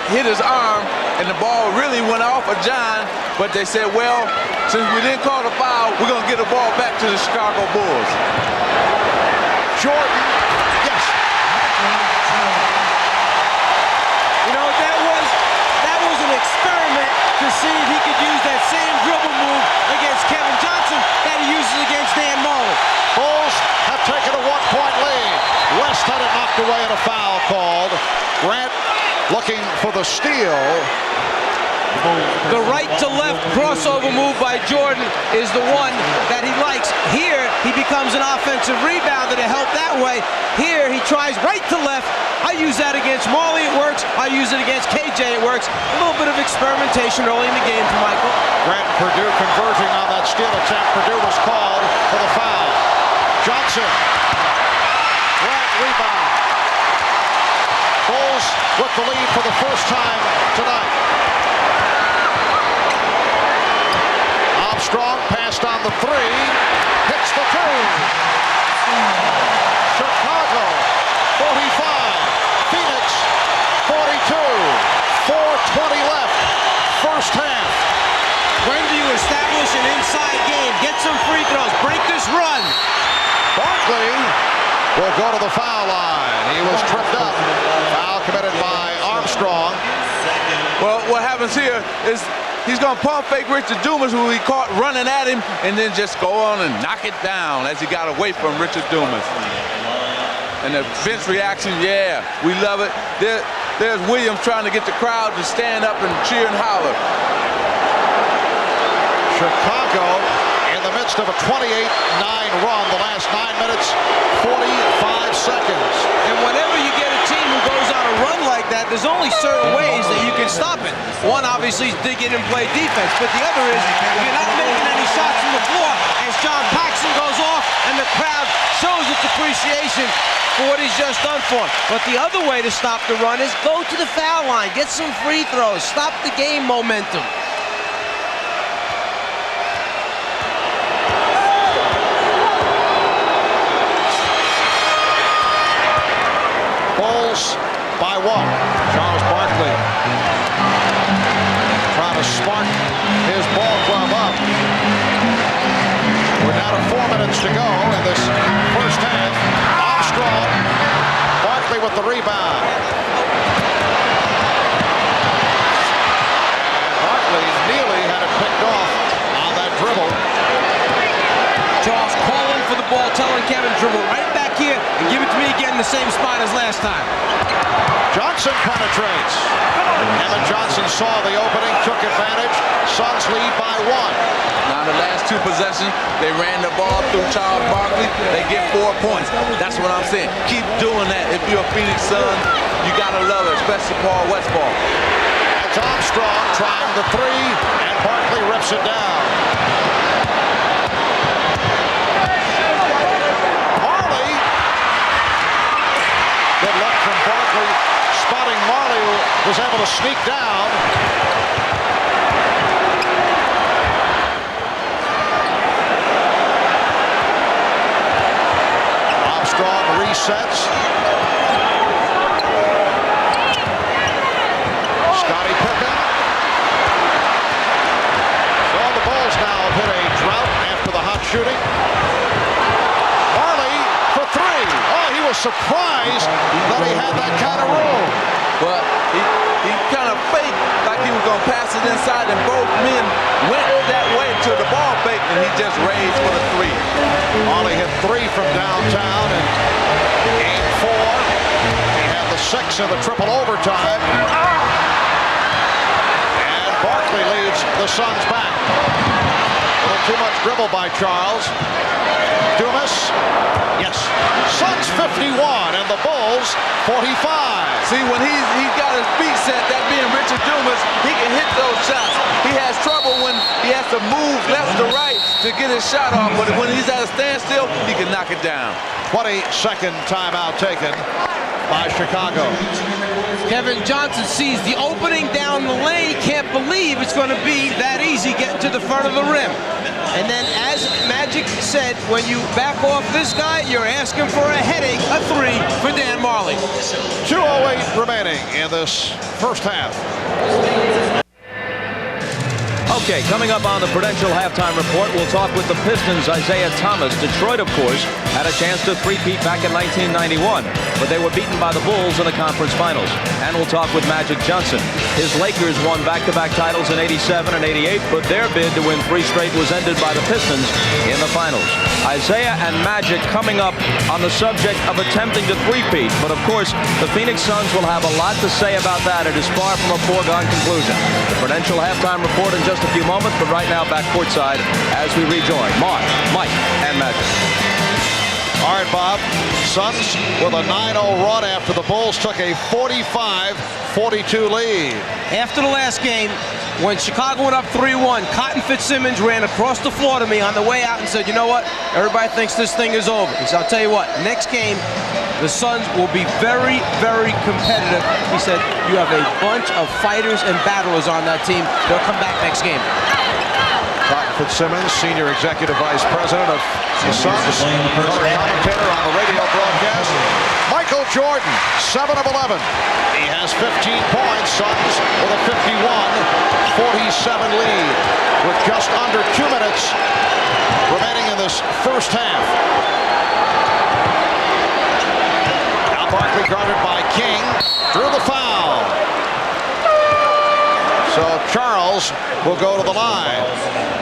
hit his arm, and the ball really went off of John, but they said, well, since we didn't call the foul, we're going to get the ball back to the Chicago Bulls.
Jordan, yes.
You know, that was an experiment to see if he could use that same dribble move against Kevin Johnson that he uses against Dan Mullen.
Bulls have taken a 1-point lead. West had it knocked away and a foul called. Grant looking for the steal.
The right to left crossover move by Jordan is the one that he likes. Here, he becomes an offensive rebounder to help that way. Here, he tries right to left. I use that against Marley, it works. I use it against KJ, it works. A little bit of experimentation early in the game for Michael.
Grant and Purdue converging on that steal attempt. Purdue was called for the foul. Johnson. Grant rebound. Bulls with the lead for the first time tonight. Armstrong passed on the 3. Hits the 2. Chicago 45. Phoenix 42. 4:20 left. First half. Barkley will go to the foul line. He was tripped up. Foul committed by Armstrong.
Well, what happens here is he's going to pump fake Richard Dumas, who he caught running at him, and then just go on and knock it down as he got away from Richard Dumas. And the bench reaction, yeah, we love it. There's Williams trying to get the crowd to stand up and cheer and holler.
Chicago in the midst of a 28-9 run, the last 9 minutes, 45 seconds.
And whenever you get a team who goes on a run like that, there's only certain ways that you can stop it. One, obviously, is dig in and play defense. But the other is, if you're not making any shots from the floor, as John Paxson goes off and the crowd shows its appreciation for what he's just done for him. But the other way to stop the run is go to the foul line, get some free throws, stop the game momentum.
Bulls by 1. Charles Barkley trying to spark his ball club up. We're down to 4 minutes to go in this first half. Armstrong, Barkley with the rebound. Barkley nearly had it picked off on that dribble.
Charles calling for the ball, telling Kevin, dribble right back here and give it to me again in the same spot as last time.
Johnson penetrates. Evan Johnson saw the opening, took advantage. Suns lead by 1.
Now the last 2 possessions, they ran the ball through Charles Barkley. They get 4 points. That's what I'm saying. Keep doing that. If you're a Phoenix Sun, you gotta love it, especially Paul Westphal.
It's Armstrong trying the 3, and Barkley rips it down. Marley. Good luck from Barkley. Spotting Marley, who was able to sneak down. Armstrong resets. Scottie Pippen. So the Bulls now have hit a drought after the hot shooting. Marley for 3. Oh, he was surprised that he had that kind of room.
But he kind of faked like he was going to pass it inside, and both men went that way to the ball fake, and he just raised for the 3.
Marley hit 3 from downtown in game 4. He had the 6 in the triple overtime. And Barkley leads the Suns back. A little too much dribble by Charles. Dumas. Yes. Suns 51 and the Bulls 45.
See, when he's got his feet set, that being Richard Dumas, he can hit those shots. He has trouble when he has to move left to right to get his shot off, but when he's at a standstill, he can knock it down.
22nd timeout taken by Chicago.
Kevin Johnson sees the opening down the lane. He can't believe it's going to be that easy getting to the front of the rim. And then, as Magic said, when you back off this guy, you're asking for a headache, a 3 for Dan Marley.
2:08 remaining in this first half.
Okay, coming up on the Prudential Halftime Report, we'll talk with the Pistons' Isaiah Thomas. Detroit, of course, had a chance to three-peat back in 1991, but they were beaten by the Bulls in the conference finals. And we'll talk with Magic Johnson. His Lakers won back-to-back titles in '87 and '88, but their bid to win 3 straight was ended by the Pistons in the finals. Isaiah and Magic coming up on the subject of attempting to three-peat, but of course, the Phoenix Suns will have a lot to say about that. It is far from a foregone conclusion. The Prudential Halftime Report in just a few moments, but right now back courtside as we rejoin Mark, Mike, and Magic.
All right, Bob. Suns with a 9-0 run after the Bulls took a 45-42 lead.
After the last game, when Chicago went up 3-1, Cotton Fitzsimmons ran across the floor to me on the way out and said, you know what? Everybody thinks this thing is over. He said, I'll tell you what, next game, the Suns will be very, very competitive. He said, you have a bunch of fighters and battlers on that team. They'll come back next game.
Cotton Fitzsimmons, Senior Executive Vice President of the Suns, commentator on the radio broadcast. Michael Jordan, 7 of 11. He has 15 points. Suns with a 51-47 lead with just under 2 minutes remaining in this first half. guarded by King. Drew the foul. So Charles will go to the line.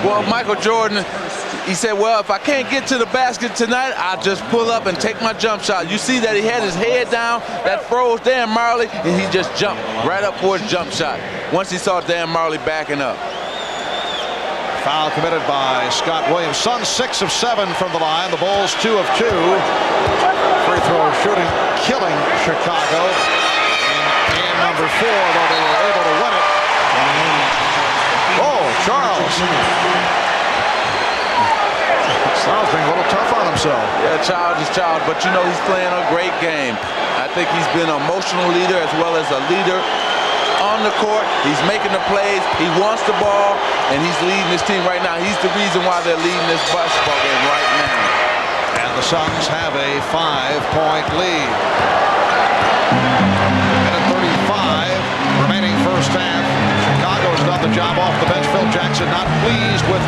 Well, Michael Jordan, he said, well, if I can't get to the basket tonight, I'll just pull up and take my jump shot. You see that he had his head down, that froze Dan Marley, and he just jumped right up for his jump shot once he saw Dan Marley backing up.
Foul committed by Scott Williams. Suns 6 of 7 from the line. The Bulls 2 of 2. Free throw shooting, killing Chicago in game number 4, though they were able to win it. Oh, Charles. Charles being a little tough on himself.
Yeah, Charles is Charles, but you know he's playing a great game. I think he's been an emotional leader as well as a leader on the court. He's making the plays. He wants the ball, and he's leading this team right now. He's the reason why they're leading this basketball game right now.
And the Suns have a 5-point lead. Minute 35 remaining first half. Chicago's done the job off the bench. Phil Jackson not pleased with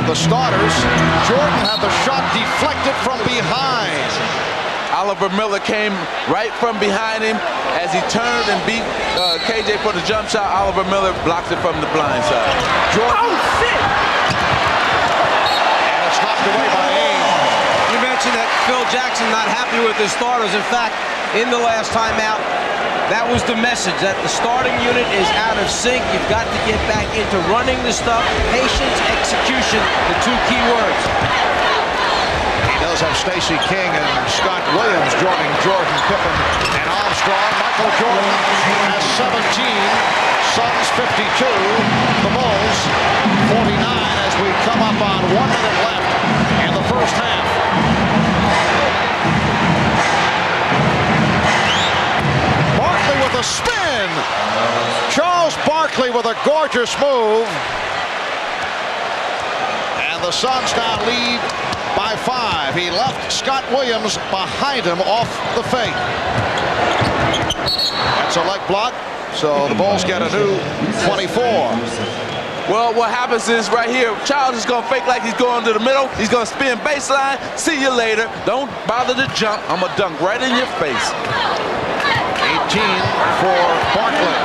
the starters. Jordan had the shot deflected from behind.
Oliver Miller came right from behind him as he turned and beat KJ for the jump shot. Oliver Miller blocks it from the blind side.
Jordan. And it's knocked away by Ames.
You mentioned that Phil Jackson not happy with his starters. In fact, in the last timeout, that was the message, that the starting unit is out of sync. You've got to get back into running the stuff. Patience, execution, the two key words.
He does have Stacey King and Scott Williams joining Jordan, Pippen, and Armstrong. Michael Jordan has 17. Suns 52. The Bulls 49 as we come up on 1 minute left in the first half. Barkley with a spin. Charles Barkley with a gorgeous move. And the Suns now lead by 5. He left Scott Williams behind him off the fake. That's a leg block, so the Bulls get a new 24.
Well, what happens is right here, Charles is going to fake like he's going to the middle. He's going to spin baseline. See you later. Don't bother to jump. I'm going to dunk right in your face.
18 for Barkley.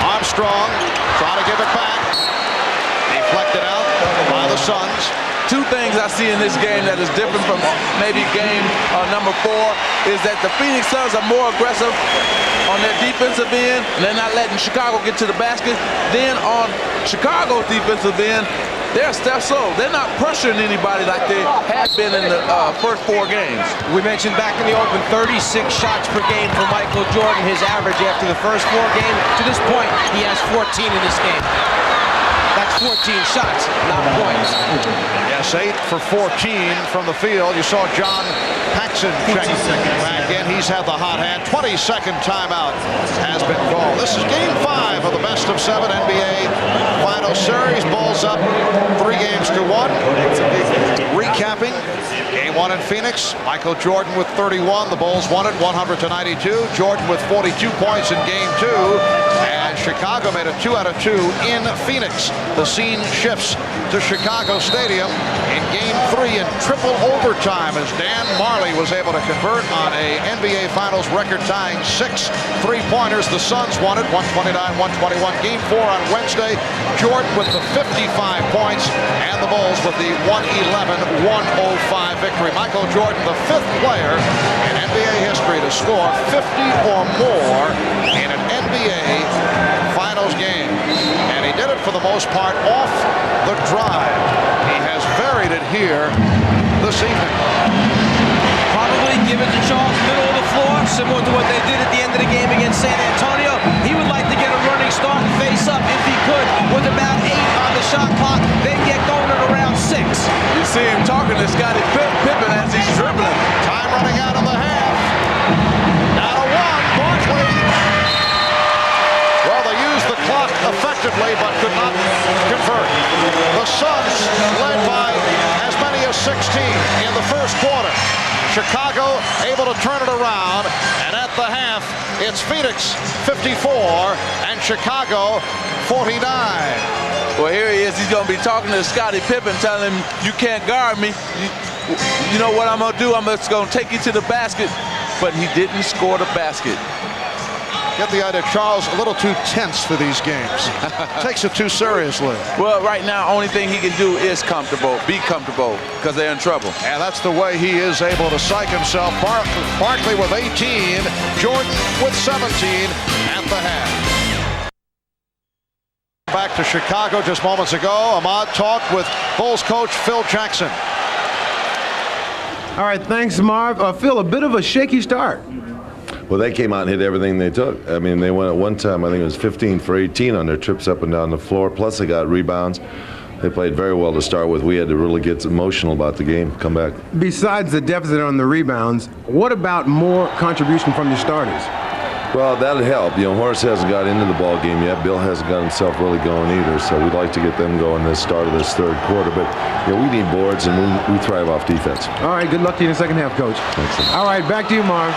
Armstrong trying to give it back. Deflected out by the Suns.
Two things I see in this game that is different from maybe game number 4 is that the Phoenix Suns are more aggressive on their defensive end, and they're not letting Chicago get to the basket. Then on Chicago's defensive end, they're a step slow. They're not pressuring anybody like they have been in the first 4 games.
We mentioned back in the open, 36 shots per game for Michael Jordan, his average after the first 4 games. To this point, he has 14 in this game. That's 14 shots, not points.
Yes, 8 for 14 from the field. You saw John Paxson check back in. He's had the hot hand. 22nd timeout has been called. This is game 5 of the best of 7 NBA final series. Bulls up 3 games to 1. Recapping game 1 in Phoenix. Michael Jordan with 31. The Bulls won it 100-92. Jordan with 42 points in game 2. And Chicago made it 2 out of 2 in Phoenix. The scene shifts to Chicago Stadium in game 3 in triple overtime as Dan Marley was able to convert on a NBA Finals record-tying 6 3-pointers. The Suns won it 129-121. Game 4 on Wednesday. Jordan with the 55 points and the Bulls with the 111-105 victory. Michael Jordan, the 5th player in NBA history to score 50 or more in an NBA Finals game. And he did it for the most part off the drive. He has varied it here this evening.
Probably give it to Charles, middle of the floor, similar to what they did at the end of the game against San Antonio. He would like to get a running start and face up if he could with about 8 on the shot clock, then get going at around 6.
You see him talking to Scottie Pippen as he's dribbling.
Time running out of the half. Now to 1, Barkley. Well, they used the clock effectively, but could not convert. The Suns led by as many as 16 in the first quarter. Chicago able to turn it around, and at the half, it's Phoenix 54 and Chicago 49.
Well, here he is. He's going to be talking to Scottie Pippen, telling him, you can't guard me. You know what I'm going to do? I'm just going to take you to the basket. But he didn't score the basket.
Get the idea, Charles, a little too tense for these games. Takes it too seriously.
Well, right now, only thing he can do is be comfortable, because they're in trouble.
And that's the way he is able to psych himself. Barkley with 18, Jordan with 17 at the half. Back to Chicago just moments ago. Ahmad talked with Bulls coach Phil Jackson.
All right, thanks, Marv. Phil, a bit of a shaky start.
Well, they came out and hit everything they took. I mean, they went at one time, I think it was 15 for 18 on their trips up and down the floor, plus they got rebounds. They played very well to start with. We had to really get emotional about the game, come back.
Besides the deficit on the rebounds, what about more contribution from your starters?
Well, that'd help. You know, Horace hasn't got into the ball game yet. Bill hasn't got himself really going either, so we'd like to get them going this start of this third quarter. But, you know, we need boards, and we thrive off defense.
All right, good luck to you in the second half, Coach.
Thanks.
All right, back to you, Marv.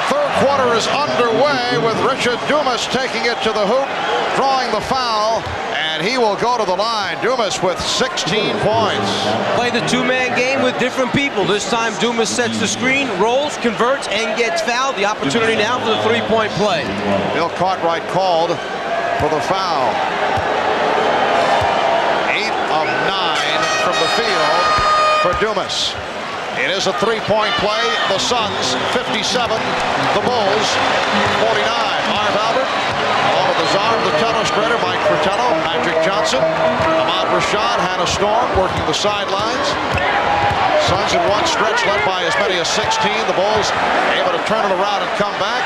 Third quarter is underway with Richard Dumas taking it to the hoop, drawing the foul, and he will go to the line. Dumas with 16 points.
Play the two-man game with different people. This time Dumas sets the screen, rolls, converts, and gets fouled. The opportunity now for the three-point play.
Bill Cartwright called for the foul. 8 of 9 from the field for Dumas. It is a three-point play. The Suns 57, the Bulls 49. Marv Albert, along with the czar of the telestrator, Mike Fratello, Magic Johnson, Ahmad Rashad, Hannah Storm working the sidelines. Suns in one stretch led by as many as 16. The Bulls able to turn it around and come back.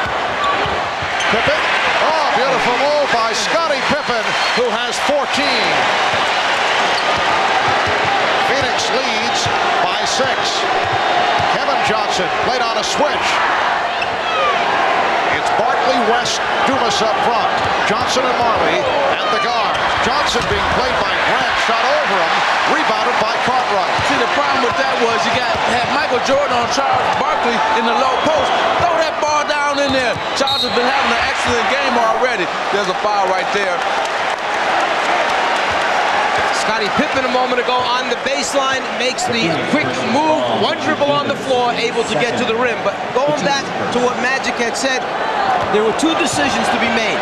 Pippen. Oh, beautiful move by Scottie Pippen, who has 14. Phoenix leads by 6. Kevin Johnson played on a switch. It's Barkley, West, Dumas up front. Johnson and Marley at the guard. Johnson being played by Grant, shot over him, rebounded by Cartwright.
See, the problem with that was you had Michael Jordan on Charles Barkley in the low post. Throw that ball down in there. Charles has been having an excellent game already. There's a foul right there.
Scottie Pippen a moment ago on the baseline makes the quick move, one dribble on the floor, able to get to the rim. But going back to what Magic had said, there were two decisions to be made.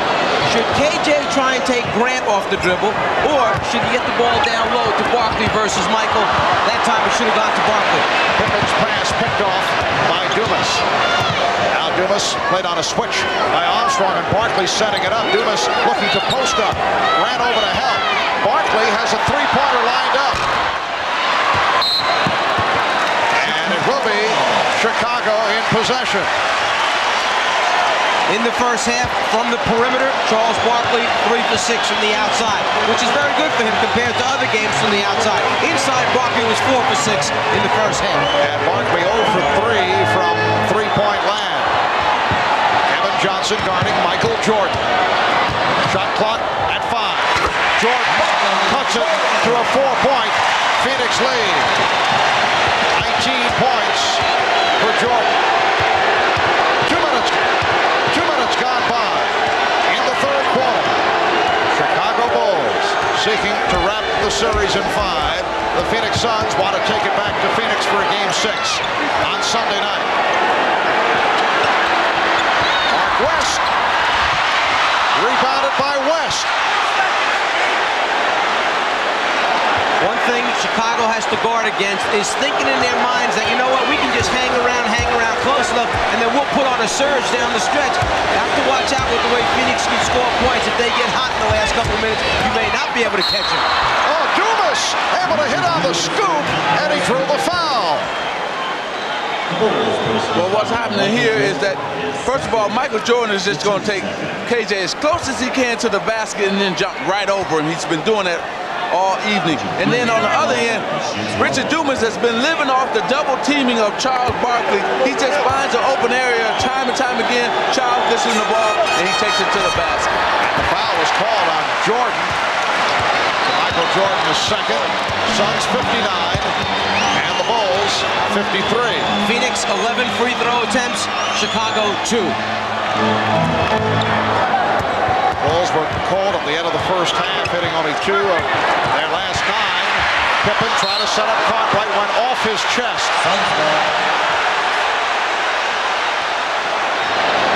Should KJ try and take Grant off the dribble, or should he get the ball down low to Barkley versus Michael? That time it should have gone to Barkley.
Pippen's pass picked off by Dumas. Now Dumas played on a switch by Armstrong, and Barkley setting it up. Dumas looking to post up, ran over to help. Barkley has a three-pointer lined up. And it will be Chicago in possession.
In the first half, from the perimeter, Charles Barkley 3 for 6 from the outside, which is very good for him compared to other games from the outside. Inside, Barkley was 4 for 6 in the first half.
And Barkley 0 for 3 from three-point land. Kevin Johnson guarding Michael Jordan. Shot clock at 5. Jordan cuts it to a 4-point Phoenix lead. 19 points for Jordan. 2 minutes gone by in the third quarter. Chicago Bulls seeking to wrap the series in 5. The Phoenix Suns want to take it back to Phoenix for a game 6 on Sunday night. Mark West. Rebounded by West.
One thing Chicago has to guard against is thinking in their minds that, you know what, we can just hang around close enough, and then we'll put on a surge down the stretch. You have to watch out with the way Phoenix can score points. If they get hot in the last couple of minutes, you may not be able to catch them.
Oh, Dumas able to hit on the scoop, and he drew the foul.
Well, what's happening here is that, first of all, Michael Jordan is just going to take KJ as close as he can to the basket and then jump right over him. He's been doing that all evening. And then on the other end, Richard Dumas has been living off the double teaming of Charles Barkley. He just finds an open area time and time again. Charles gets in the ball and he takes it to the basket.
The foul was called on Jordan. Michael Jordan is second. Suns 59 and the Bulls 53.
Phoenix 11 free throw attempts, Chicago 2.
Bulls were cold at the end of the first half, hitting only 2 of their last 9. Pippen tried to set up Cartwright, went off his chest.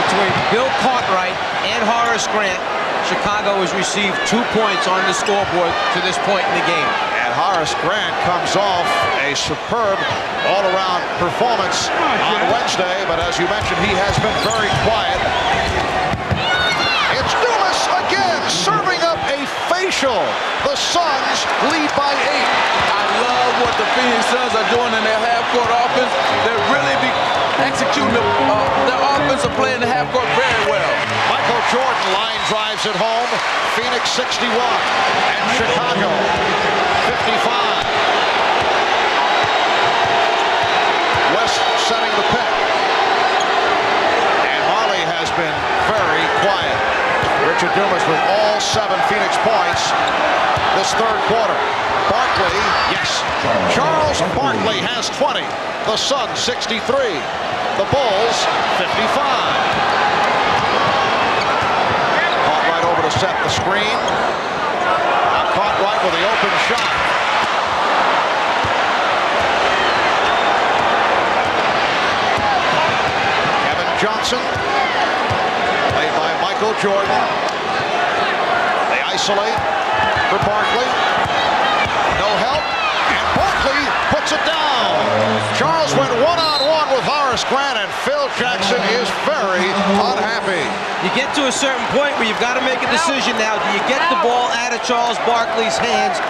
Between Bill Cartwright and Horace Grant, Chicago has received 2 points on the scoreboard to this point in the game.
And Horace Grant comes off a superb all-around performance on Wednesday, but as you mentioned, he has been very quiet. It's Dumas again, serving up a facial. The Suns lead by 8.
I love what the Phoenix Suns are doing in their half-court offense. They're really executing their offensive play in the half-court very well.
Michael Jordan line drives it home. Phoenix 61 and Chicago 55. West setting the pick. And Marley has been very quiet. Richard Dumas with all 7 Phoenix points this third quarter. Barkley, yes. Charles Barkley has 20. The Suns 63. The Bulls 55. Cartwright over to set the screen. Now Cartwright with the open shot. Kevin Johnson, played by Michael Jordan. They isolate for Barkley. No help, and Barkley puts it down. Charles went one-on-one with Horace Grant, and Phil Jackson is very unhappy.
You get to a certain point where you've got to make a decision now. Do you get the ball out of Charles Barkley's hands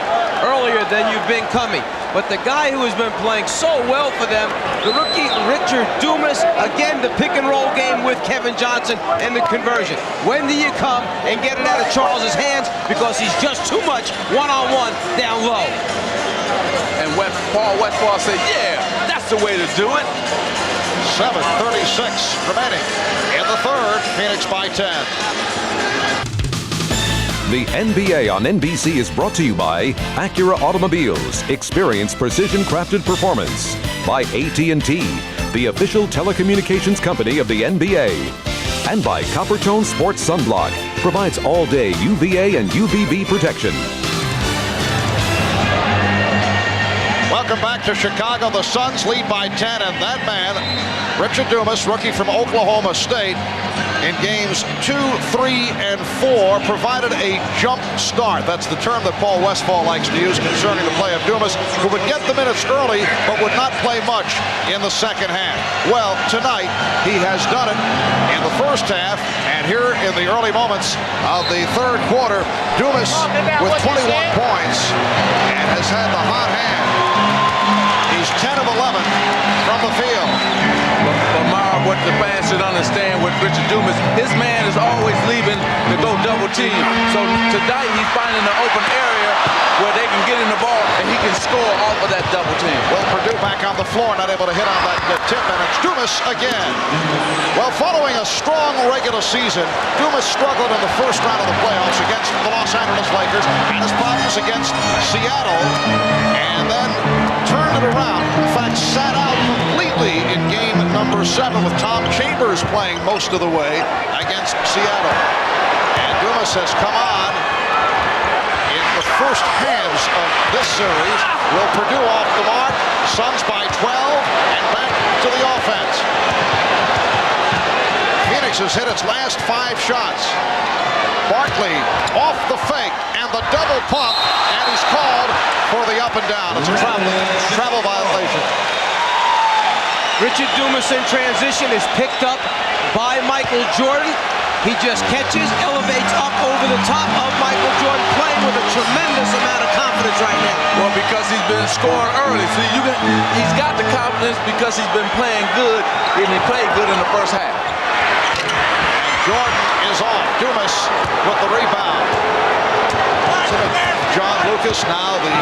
earlier than you've been coming? But the guy who has been playing so well for them, the rookie Richard Dumas, again the pick and roll game with Kevin Johnson and the conversion. When do you come and get it out of Charles's hands? Because he's just too much one-on-one down low.
And Paul Westphal said, yeah, that's the way to do it.
7:36 remaining in the third. Phoenix by 10.
The NBA on NBC is brought to you by Acura Automobiles. Experience precision-crafted performance. By AT&T, the official telecommunications company of the NBA. And by Coppertone Sports Sunblock. Provides all-day UVA and UVB protection.
Welcome back to Chicago. The Suns lead by 10, and that man, Richard Dumas, rookie from Oklahoma State, in games 2, 3, and 4, provided a jump start. That's the term that Paul Westphal likes to use concerning the play of Dumas, who would get the minutes early but would not play much in the second half. Well, tonight he has done it in the first half, and here in the early moments of the third quarter, Dumas with 21 points and has had the hot hand. He's 10 of 11 from the field.
But Mara, what the fans should understand with Richard Dumas, his man is always leaving to go double team. So tonight he's finding an open area where they can get in the ball and he can score off of that double team.
Well, Purdue back on the floor, not able to hit on that tip, and it's Dumas again. Well, following a strong regular season, Dumas struggled in the first round of the playoffs against the Los Angeles Lakers, had his problems against Seattle, and then turned it around. In fact, sat out completely in game number 7 with Tom Chambers playing most of the way against Seattle. And Dumas has come on in the first halves of this series. Will Purdue off the mark? Suns by 12 and back to the offense. Phoenix has hit its last 5 shots. Barkley off the fake and the double pump, and he's called for the up and down. It's a travel violation.
Richard Dumas in transition is picked up by Michael Jordan. He just catches, elevates up over the top of Michael Jordan, playing with a tremendous amount of confidence right now.
Well, because he's been scoring early. So he's got the confidence because he's been playing good, and he played good in the first half.
And Jordan is off. Dumas with the rebound. John Lucas, now the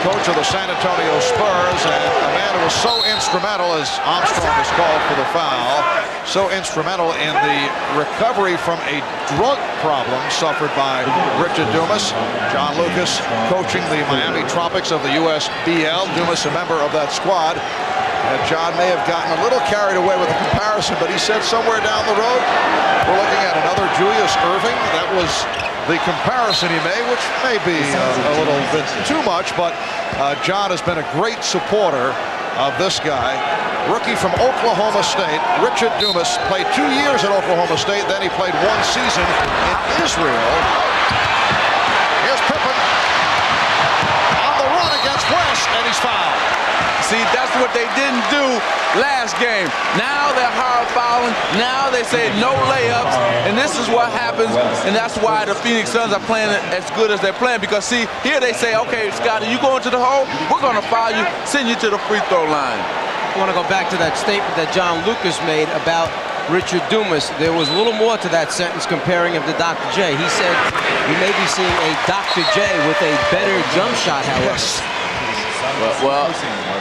coach of the San Antonio Spurs, and a man who was so instrumental, as Armstrong is called for the foul, so instrumental in the recovery from a drug problem suffered by Richard Dumas. John Lucas coaching the Miami Tropics of the USBL. Dumas a member of that squad. John may have gotten a little carried away with the comparison, but he said somewhere down the road, we're looking at another Julius Erving. That was the comparison he made, which may be a little bit too much, but John has been a great supporter of this guy. Rookie from Oklahoma State, Richard Dumas, played 2 years at Oklahoma State, then he played 1 season in Israel. Here's Pippen on the run against West, and he's fouled.
See, that's what they didn't do last game. Now they're hard fouling. Now they say no layups, and this is what happens, and that's why the Phoenix Suns are playing as good as they're playing, because, see, here they say, okay, Scotty, you go into the hole, we're going to foul you, send you to the free throw line.
I want to go back to that statement that John Lucas made about Richard Dumas. There was a little more to that sentence comparing him to Dr. J. He said we may be seeing a Dr. J with a better jump shot, however.
Well,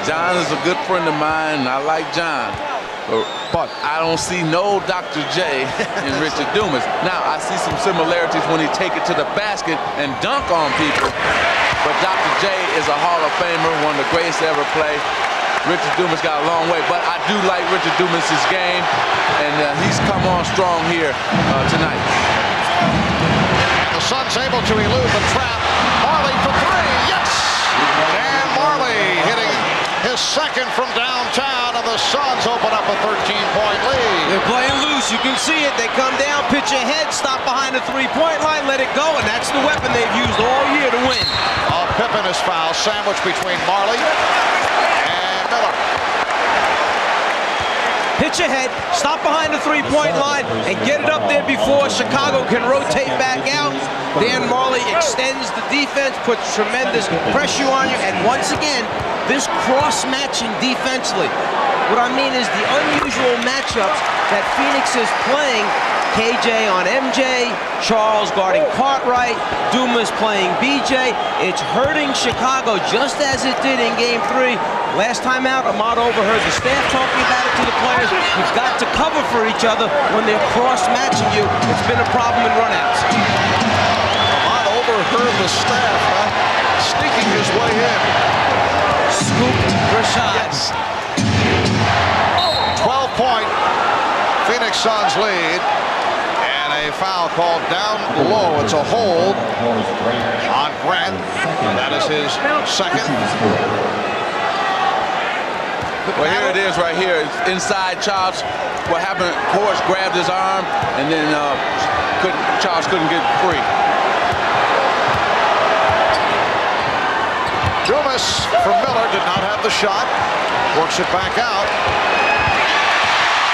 John is a good friend of mine, and I like John. But I don't see no Dr. J in Richard Dumas. Now, I see some similarities when he take it to the basket and dunk on people. But Dr. J is a Hall of Famer, one of the greatest to ever play. Richard Dumas got a long way, but I do like Richard Dumas' game, and he's come on strong here tonight.
The Suns able to elude the trap. Marley for 3, yes! Dan Marley hitting his second from downtown, and the Suns open up a 13-point lead.
They're playing loose. You can see it. They come down, pitch ahead, stop behind the three-point line, let it go, and that's the weapon they've used all year to win.
Pippen is fouled, sandwiched between Marley and Miller.
Pitch ahead, stop behind the three-point line, and get it up there before Chicago can rotate back out. Dan Marley extends the defense, puts tremendous pressure on you, and once again, this cross-matching defensively. What I mean is the unusual matchups that Phoenix is playing. KJ on MJ, Charles guarding Cartwright, Dumas playing BJ. It's hurting Chicago just as it did in Game 3. Last time out, Ahmad overheard the staff talking about it to the players. You've got to cover for each other when they're cross-matching you. It's been a problem in runouts.
Ahmad overheard the staff sneaking his way in.
Scooped Rashad.
Yes. 12-point Phoenix Suns lead. A foul called down low. It's a hold on Grant. That is his second.
Well, here it is right here. It's inside Charles. What happened, Horace grabbed his arm, and then Charles couldn't get free.
Dumas from Miller did not have the shot. Works it back out.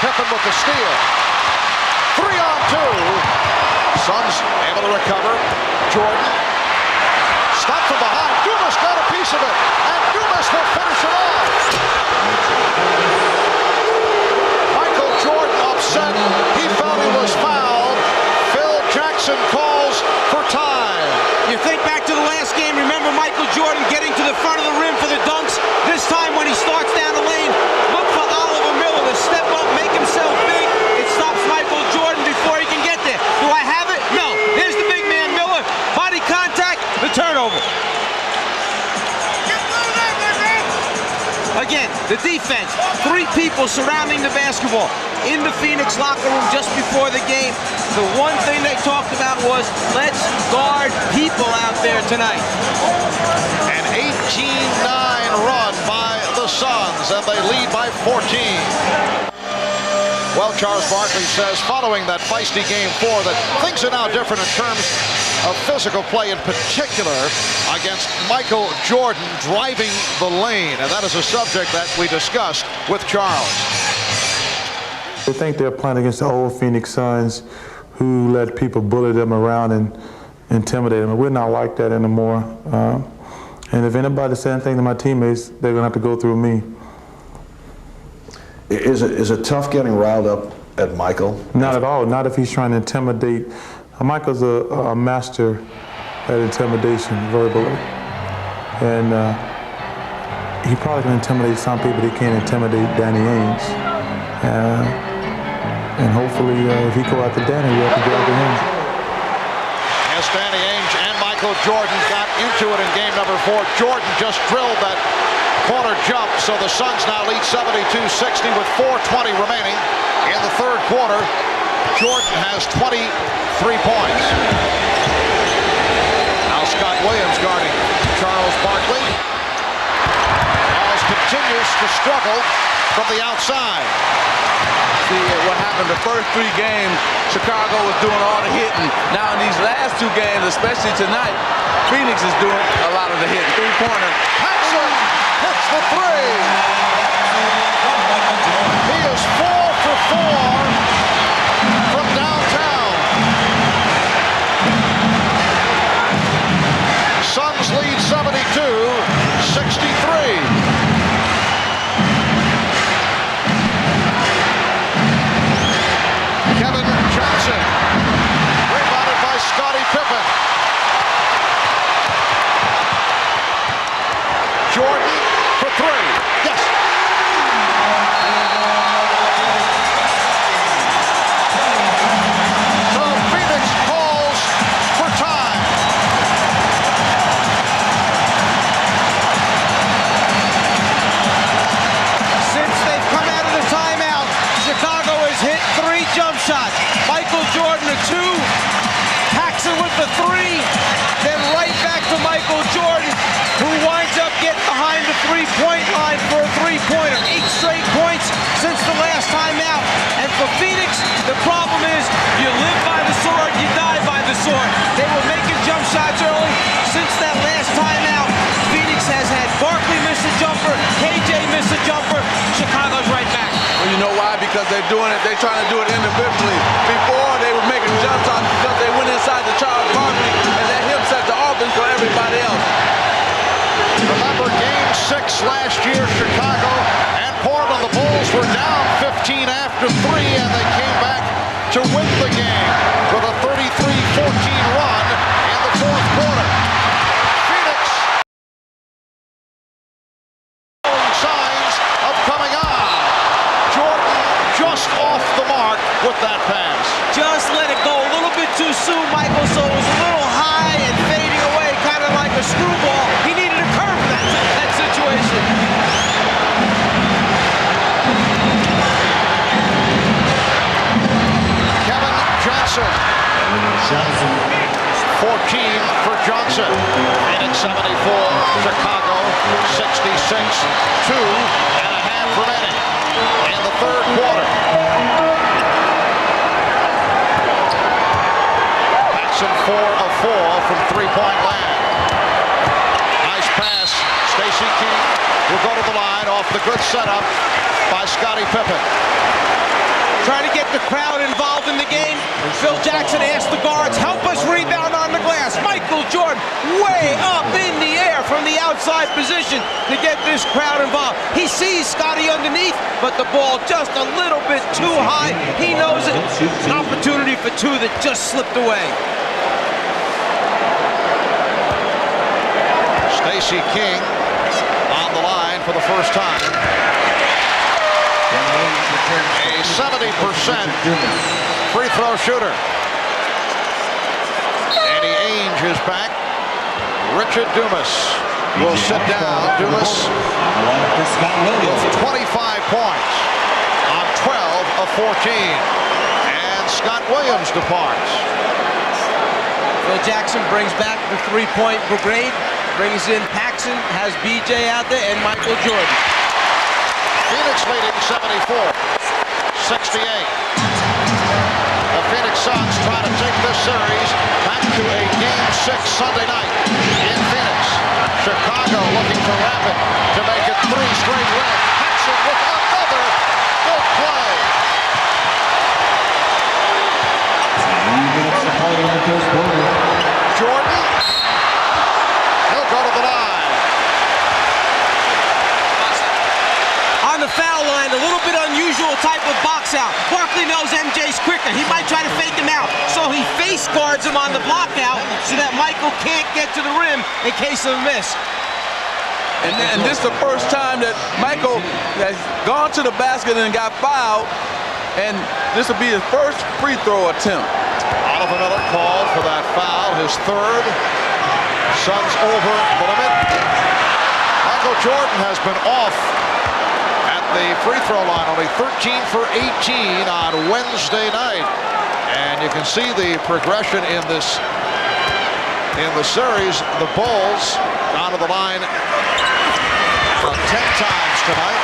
Pippen with the steal. 3-on-2. Suns able to recover. Jordan. Stop from behind. Dumas got a piece of it. And Dumas will finish it off. Michael Jordan upset. He felt he was fouled. Phil Jackson calls for time.
You think back to the last game. Remember Michael Jordan getting to the front of the rim for the dunks. This time when he starts down the lane, look for Oliver Miller to step up, make himself big. It stops Michael Jordan before he can get there. Do I have it? No. Here's the big man, Miller. Body contact, the turnover. Again, the defense. 3 people surrounding the basketball. In the Phoenix locker room just before the game, the one thing they talked about was, let's guard people out there tonight.
An 18-9 run by the Suns, and they lead by 14. Well, Charles Barkley says, following that feisty Game 4, that things are now different in terms of physical play, in particular against Michael Jordan driving the lane. And that is a subject that we discussed with Charles.
They think they're playing against the old Phoenix Suns who let people bully them around and intimidate them. And we're not like that anymore. And if anybody says anything to my teammates, they're going to have to go through me.
Is it tough getting riled up at Michael?
Not at all. Not if he's trying to intimidate. Michael's a master at intimidation verbally. And he probably can intimidate some people. He can't intimidate Danny Ainge. And hopefully, if he go after Danny, we'll have to go after him.
As Danny Ainge and Michael Jordan got into it in game number 4, Jordan just drilled that corner jump, so the Suns now lead 72-60 with 4:20 remaining in the third quarter. Jordan has 23 points. continues to struggle from the outside.
See what happened the first 3 games, Chicago was doing all the hitting. Now in these last 2 games, especially tonight, Phoenix is doing a lot of the hitting. 3-pointer.
Paxson hits the 3. He is 4 for 4 from downtown. Suns lead 72-63. Kevin Johnson, rebounded by Scottie Pippen. Jordan for 3. Yes. So Phoenix calls for time.
Since they've come out of the timeout, Chicago has hit 3 jump shots. Michael Jordan a 2, Paxson with the 3, then right back to Michael Jordan, who winds up getting behind the 3-point line for a 3-pointer. 8 straight points since the last timeout. And for Phoenix, the problem is you live by the sword, you die by the sword. They were making jump shots early. Since that last timeout, Phoenix has had Barkley miss a jumper, KJ miss a jumper. Chicago's right back.
Well, you know why? Because they're doing it, they're trying to do it individually. Before, they were making jump shots because they went inside the Charles Barkley and let him set the offense for everybody else.
Remember Game 6 last year, Chicago and Portland. The Bulls were down 15 after 3, and they came back to win the game with a 33-14 run in the 4th quarter. Phoenix showing signs of coming on. Jordan just off the mark with that pass.
Just let it go a little bit too soon, Michael, so it was a little high and fading away, kind of like a screwball. He needed a curve for that situation.
Kevin Johnson. 14 for Johnson. Phoenix 74, Chicago 66. 2.5 remaining in the 3rd quarter. Paxson 4 of 4 from 3-point land. Nice pass. Stacey King will go to the line off the good setup by Scottie Pippen.
Trying to get the crowd involved in the game. Phil Jackson asked the guards, help us rebound on the glass. Michael Jordan way up in the air from the outside position to get this crowd involved. He sees Scottie underneath, but the ball just a little bit too high. He knows it. An opportunity for 2 that just slipped away.
Stacey King on the line for the first time. A 70% free throw shooter. Danny Ainge is back. Richard Dumas will sit down. Dumas with 25 points on 12 of 14. And Scott Williams departs.
Phil Jackson brings back the 3-point brigade, brings in Paxson, has BJ out there, and Michael Jordan.
Phoenix leading 74-68. The Phoenix Suns try to take this series back to a Game 6 Sunday night in Phoenix. Chicago looking to wrap it to make it 3 straight wins. Paxson with another good play. Jordan, he'll go to the line.
On the foul line, a little bit unusual type of box out. Barkley knows MJ's quicker. He might try to fake him out. So he face guards him on the block out so that Michael can't get to the rim in case of a miss.
And this is the first time that Michael has gone to the basket and got fouled. And this will be his first free throw attempt.
Oliver Miller called for that foul, his 3rd. Suns over the limit. Michael Jordan has been off at the free throw line, only 13 for 18 on Wednesday night. And you can see the progression in the series. The Bulls down to the line about 10 times tonight.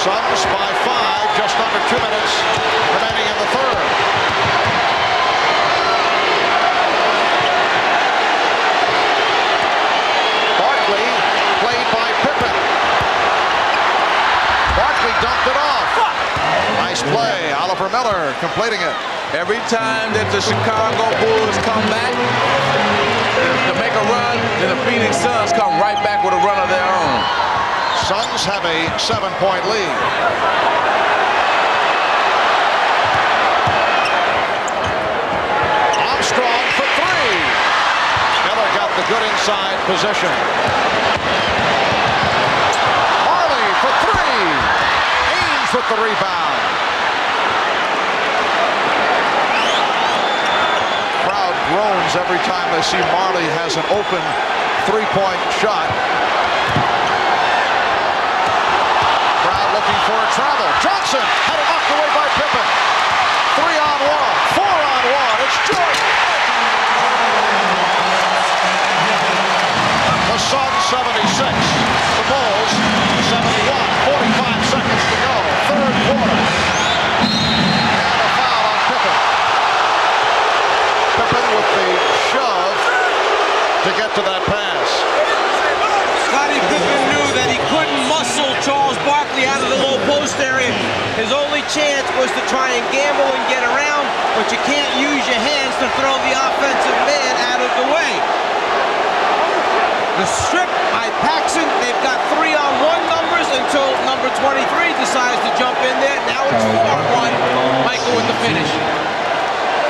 Suns by 5, just under 2 minutes remaining in the third. Barkley played by Pippen. Barkley dumped it off. Nice play. Oliver Miller completing it.
Every time that the Chicago Bulls come back to make a run, then the Phoenix Suns come right back with a run of their own.
Suns have a 7-point lead. Armstrong for 3. Miller got the good inside position. Marley for 3. Ames with the rebound. Crowd groans every time they see Marley has an open 3-point shot. Looking for a travel. Johnson had it knocked away by Pippen. 3-on-1, 4-on-1. It's Jordan. The Suns 76. The Bulls 71. 45 seconds to go. Third quarter. And a foul on Pippen. Pippen with the shove to get to that pass.
Scottie Pippen knew that he couldn't muscle Charles Barkley out of the low post area. His only chance was to try and gamble and get around, but you can't use your hands to throw the offensive man out of the way. The strip by Paxson, they've got 3-on-1 numbers until number 23 decides to jump in there. Now it's 4-on-1. Michael with the finish.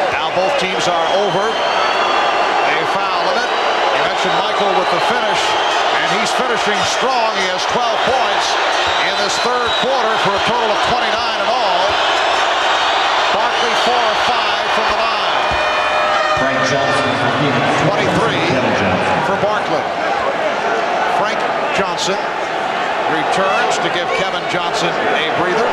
Now both teams are over. A foul in it. You mentioned Michael with the finish. He's finishing strong. He has 12 points in this third quarter for a total of 29 in all. Barkley 4 of 5 from the line.
Frank Johnson.
23 for Barkley. Frank Johnson returns to give Kevin Johnson a breather.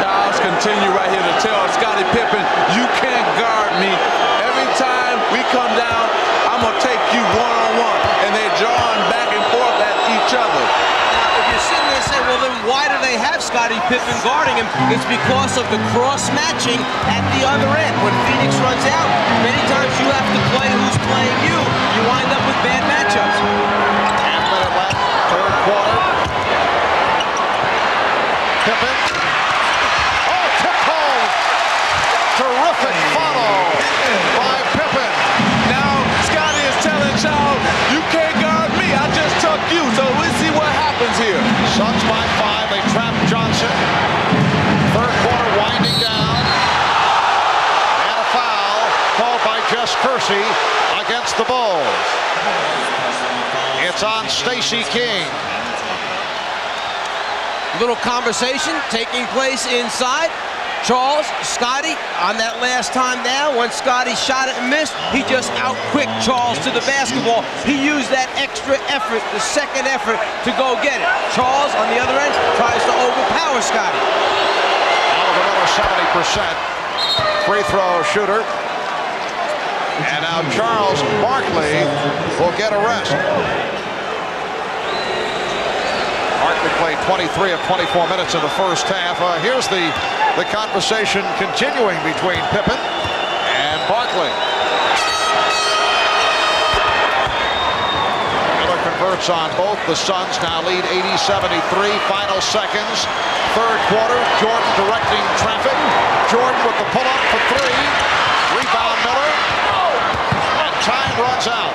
Charles continue right here to tell Scottie Pippen, you can't guard me. Every time we come down, I'm going to take you one-on-one. And they're drawing back and forth at each other.
Now, if you're sitting there and say, well, then why do they have Scottie Pippen guarding him? It's because of the cross-matching at the other end. When Phoenix runs out, many times you have to play who's playing you. You wind up with bad matchups.
Half-minute left, third quarter. Pippen. Oh, tipped home. Terrific follow by Pippen.
Now, Scottie is telling Charles, you can't guard me. I just took you. So we'll see what happens here.
Suns by 5. They trap Johnson. Third quarter winding down. And a foul called by Jess Kersey against the Bulls. It's on Stacey King.
Little conversation taking place inside. Charles, Scottie, on that last time down, when Scottie shot it and missed, he just out-quicked Charles to the basketball. He used that extra effort, the second effort, to go get it. Charles, on the other end, tries to overpower Scottie.
Oliver Miller, 70% free throw shooter. And now Charles Barkley will get a rest. Barkley played 23 of 24 minutes in the first half. Here's the conversation continuing between Pippen and Barkley. Miller converts on both. The Suns now lead 80-73. Final seconds. Third quarter. Jordan directing traffic. Jordan with the pull-up for 3. Rebound Miller. And time runs out.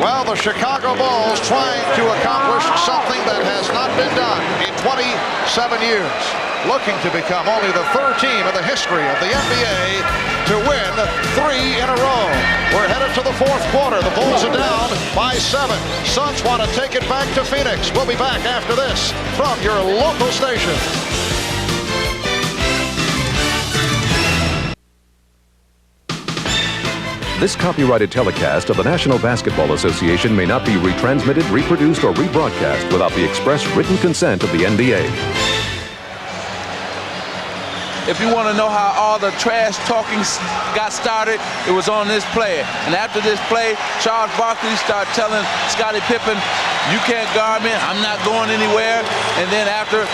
Well, the Chicago Bulls trying to accomplish something that has not been done in 27 years. Looking to become only the third team in the history of the NBA to win 3 in a row. We're headed to the fourth quarter. The Bulls are down by 7. Suns want to take it back to Phoenix. We'll be back after this from your local station.
This copyrighted telecast of the National Basketball Association may not be retransmitted, reproduced, or rebroadcast without the express written consent of the NBA.
if you want to know how all the trash talking got started, it was on this play. And after this play, Charles Barkley started telling Scottie Pippen, you can't guard me, I'm not going anywhere. And then after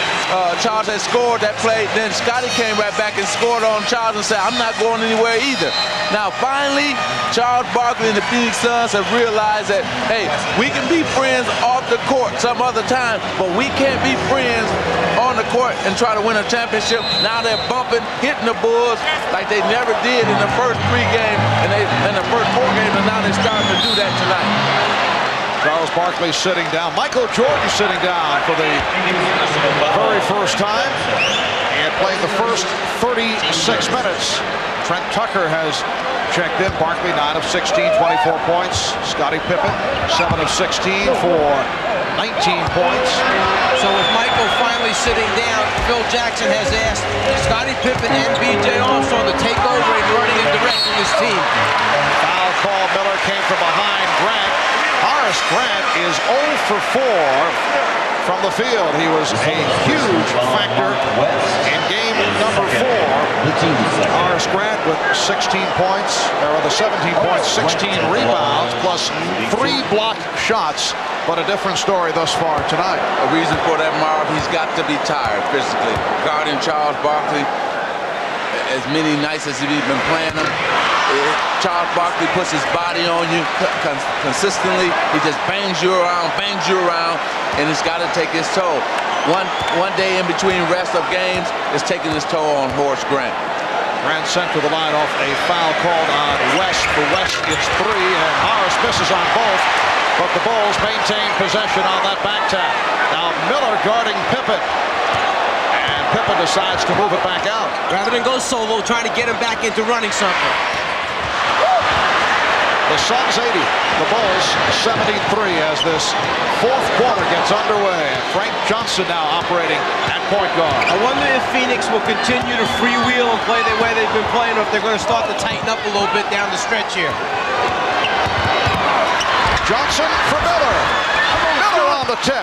Charles had scored that play, then Scottie came right back and scored on Charles and said, I'm not going anywhere either. Now finally, Charles Barkley and the Phoenix Suns have realized that, hey, we can be friends off the court some other time, but we can't be friends on the court and try to win a championship. Now they're bumping, hitting the Bulls like they never did in the first 3 games, and in the first 4 games, and now they're starting to do that tonight.
Charles Barkley sitting down. Michael Jordan sitting down for the very first time. And playing the first 36 minutes. Trent Tucker has checked in. Barkley 9 of 16, 24 points. Scottie Pippen 7 of 16 for 19 points.
So with Michael finally sitting down, Phil Jackson has asked Scottie Pippen and B.J. Armstrong to take over and running and directing his team.
Foul call. Miller came from behind Grant. Horace Grant is 0 for 4 from the field. He was a huge factor in game number 4. Horace Grant with 16 points, or the 17 points, 16 rebounds, plus 3 blocked shots. But a different story thus far tonight.
A reason for that, Marv, he's got to be tired physically. Guarding Charles Barkley, as many nights as he's been playing him, Charles Barkley puts his body on you consistently. He just bangs you around, and it's got to take his toll. One day in between rest of games is taking his toll on Horace Grant.
Grant sent to the line off a foul called on West. For West, it's 3, and Horace misses on both. But the Bulls maintain possession on that back tap. Now Miller guarding Pippen. And Pippen decides to move it back out.
Rather than go solo, trying to get him back into running something.
The Suns 80, the Bulls 73 as this 4th quarter gets underway. Frank Johnson now operating at point guard.
I wonder if Phoenix will continue to freewheel and play the way they've been playing, or if they're going to start to tighten up a little bit down the stretch here.
Johnson for Miller. Miller on the tip.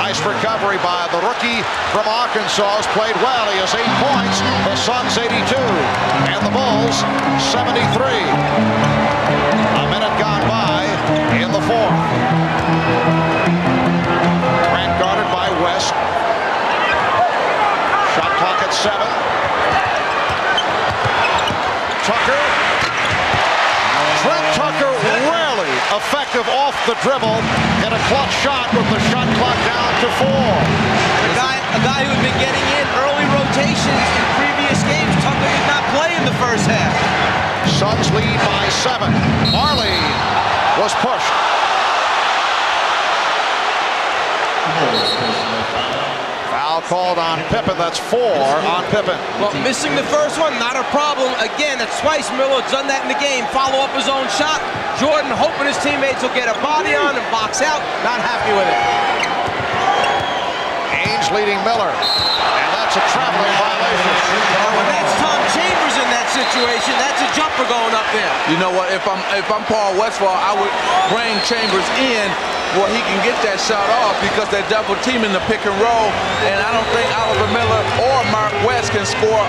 Nice recovery by the rookie from Arkansas. Has played well. He has 8 points. The Suns 82 and the Bulls 73. A minute gone by in the 4th. Grant guarded by West. Shot clock at 7. Tucker. Trent Tucker rarely effective off the dribble in a clutch shot with the shot clock down to 4.
A guy who had been getting in early rotations in previous games. Tucker did not play in the first half.
Suns lead by 7. Marley was pushed. Foul called on Pippen. That's 4 on Pippen.
Well, missing the first one, not a problem. Again, that's twice Miller done that in the game. Follow up his own shot. Jordan hoping his teammates will get a body on and box out. Not happy with it.
Ainge leading Miller. And that's a traveling violation.
When that's Tom Chambers in that situation, that's a jumper going up there.
You know what? If I'm Paul Westphal, I would bring Chambers in where he can get that shot off, because they're double teaming the pick and roll, and I don't think Oliver Miller or Mark West can score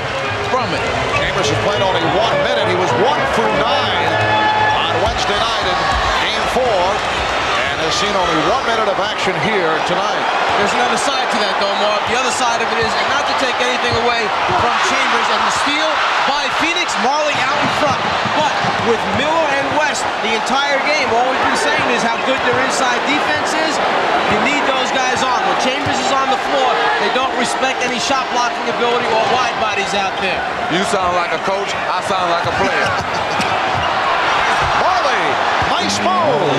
from it.
Chambers has played only 1 minute. He was 1 for 9 on Wednesday night in Game 4, and has seen only 1 minute of action here tonight.
There's another side to that, though, Mark. The other side of it is, and not to take anything away from Chambers, and the steal by Phoenix, Marley out in front. But with Miller and West the entire game, all we've been saying is how good their inside defense is. You need those guys on. When Chambers is on the floor, they don't respect any shot blocking ability or wide bodies out there.
You sound like a coach, I sound like a player.
Marley, nice move.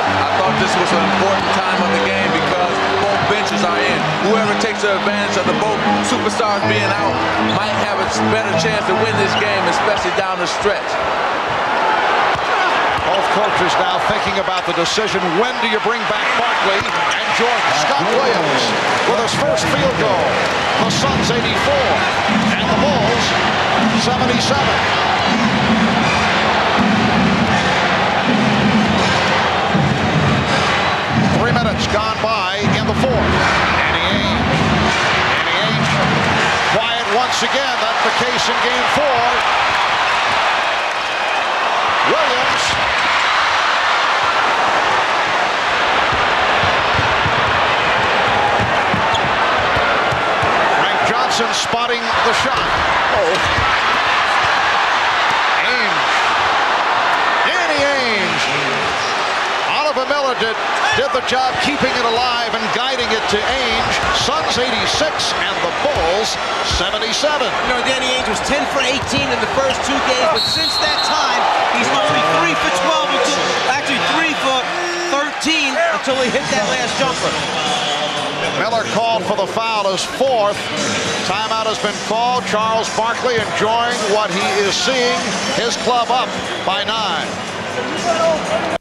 I thought this was an important time of the game because both benches are in. Whoever takes advantage of the both superstars being out might have a better chance to win this game, especially down the stretch.
Both coaches now thinking about the decision. When do you bring back Barkley and Jordan? Scott Williams with his first field goal. The Suns 84 and the Bulls 77. 3 minutes gone by in the 4th. Danny Ainge in game 4. Williams. Frank Johnson spotting the shot. Ainge. Danny Ainge. Oliver Miller did the job keeping it alive and guiding it to Ainge. Suns 86 and the Bulls 77.
You know, Danny Ainge was 10 for 18 in the first 2 games, but since that time, he's only 3 for 12 until, actually 3 for 13 until he hit that last jumper.
Miller called for the foul, his 4th. Timeout has been called. Charles Barkley enjoying what he is seeing. His club up by 9.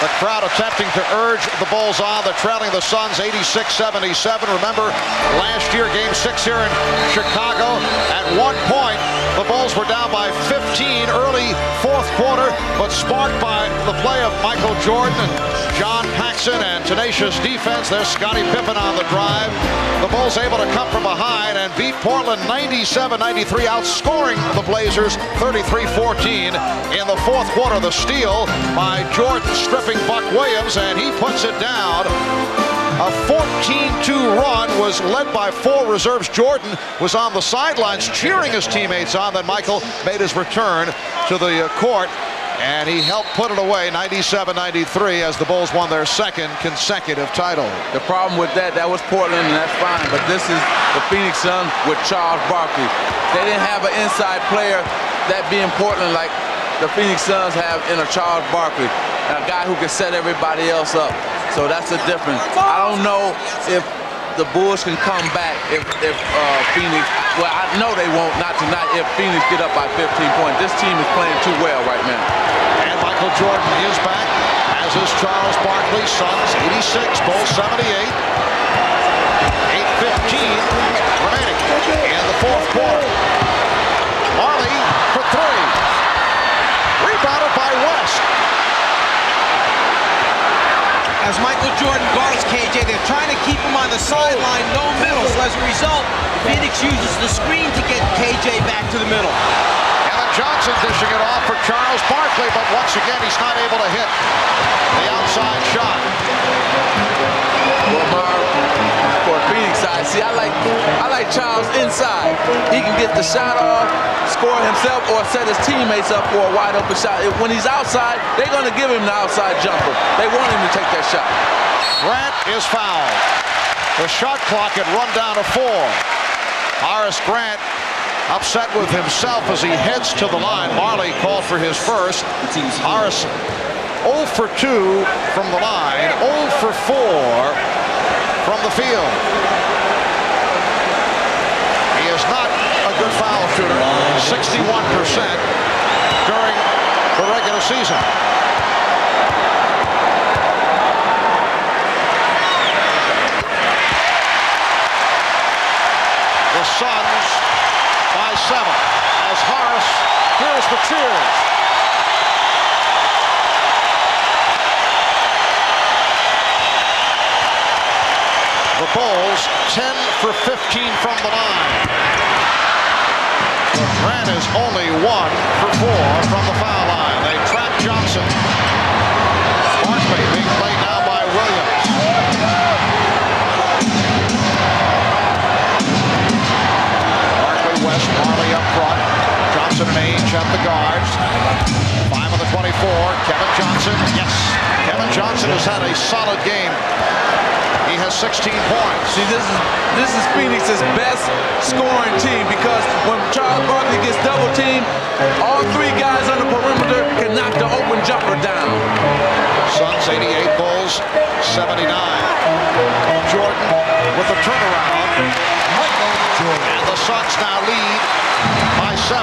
The crowd attempting to urge the Bulls on. They're trailing the Suns 86-77. Remember, last year, Game 6 here in Chicago. At one point, the Bulls were down by 15 early 4th quarter, but sparked by the play of Michael Jordan and John Paxson and tenacious defense. There's Scottie Pippen on the drive. The Bulls able to come from behind and beat Portland 97-93, outscoring the Blazers 33-14 in the 4th quarter. The steal by Jordan, stripping Buck Williams, and he puts it down. A 14-2 run was led by 4 reserves. Jordan was on the sidelines cheering his teammates on. Then Michael made his return to the court, and he helped put it away 97-93 as the Bulls won their 2nd consecutive title.
The problem with that was Portland, and that's fine. But this is the Phoenix Suns with Charles Barkley. They didn't have an inside player that being Portland like the Phoenix Suns have in a Charles Barkley, a guy who can set everybody else up. So that's the difference. I don't know if the Bulls can come back if Phoenix, well, I know they won't, not tonight, if Phoenix get up by 15 points. This team is playing too well right now.
And Michael Jordan is back, as is Charles Barkley. Suns 86, Bulls 78. 8:15 remaining in the 4th quarter. Marley for 3. Rebounded by West.
As Michael Jordan guards KJ, they're trying to keep him on the sideline, no middle. So as a result, Phoenix uses the screen to get KJ back to the middle.
Kevin Johnson dishing it off for Charles Barkley, but once again, he's not able to hit the outside shot.
Well, Marv, for Phoenix side, see, I like Charles inside. He can get the shot off, score himself, or set his teammates up for a wide open shot. When he's outside, they're going to give him the outside jumper. They want him to take that shot.
Grant is fouled. The shot clock had run down to 4. Horace Grant upset with himself as he heads to the line. Marley called for his first. Horace 0 for 2 from the line, 0 for 4 from the field. He is not a good foul shooter, 61% during the regular season. The Suns by 7 as Horace hears the cheers. The Bulls 10 for 15 from the line. Grant is only 1 for 4 from the foul line. They trap Johnson. Barkley being played now by Williams. Barkley, West, Marley up front. Johnson and Ainge at the guards. 5 on the 24. Kevin Johnson. Yes. Kevin Johnson has had a solid game. He has 16 points.
See, this is Phoenix's best scoring team because when Charles Barkley gets double teamed, all 3 guys on the perimeter can knock the open jumper down.
Suns 88, Bulls 79. Jordan with the turnaround. And the Suns now lead by 7.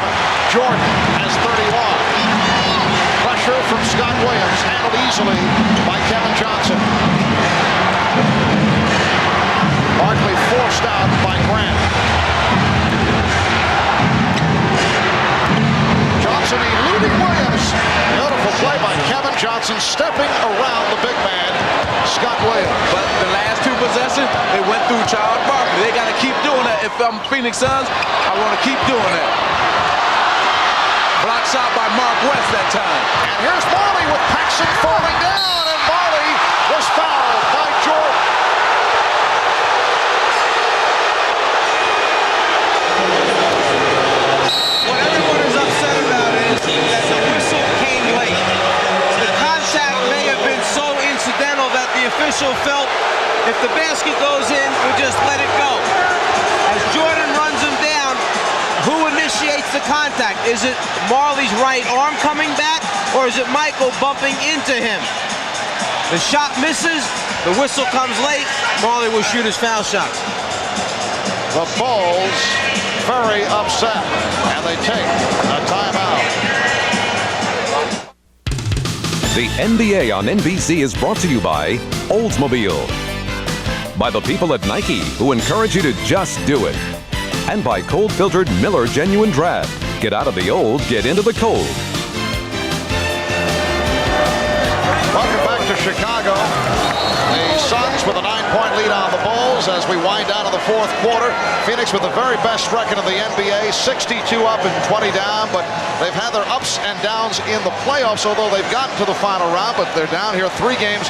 Jordan has 31. Pressure from Scott Williams, handled easily by Kevin Johnson. Barkley forced out by Grant. Johnson eluding Williams. Beautiful play by Kevin Johnson, stepping around the big man, Scott Williams.
But the last 2 possessions, they went through Charles Barkley. They got to keep doing that if I'm Phoenix Suns, I want to keep doing that. Block shot by Mark West that time.
And here's Marley with Paxson falling down, and Marley was fouled by Jordan.
What everyone is upset about is that the whistle came late. The contact may have been so incidental that the official felt if the basket goes in, we'll just let it go. As Jordan runs him down, who initiates the contact? Is it Marley's right arm coming back, or is it Michael bumping into him? The shot misses, the whistle comes late, Marley will shoot his foul shot.
The Bulls very upset, and they take a timeout.
The NBA on NBC is brought to you by Oldsmobile, by the people at Nike who encourage you to just do it, and by cold-filtered Miller Genuine Draft. Get out of the old, get into the cold.
Welcome back to Chicago. The Suns with a 9-point lead on the Bulls as we wind down to the fourth quarter. Phoenix with the very best record in the NBA, 62 up and 20 down, but they've had their ups and downs in the playoffs, although they've gotten to the final round, but they're down here 3-1.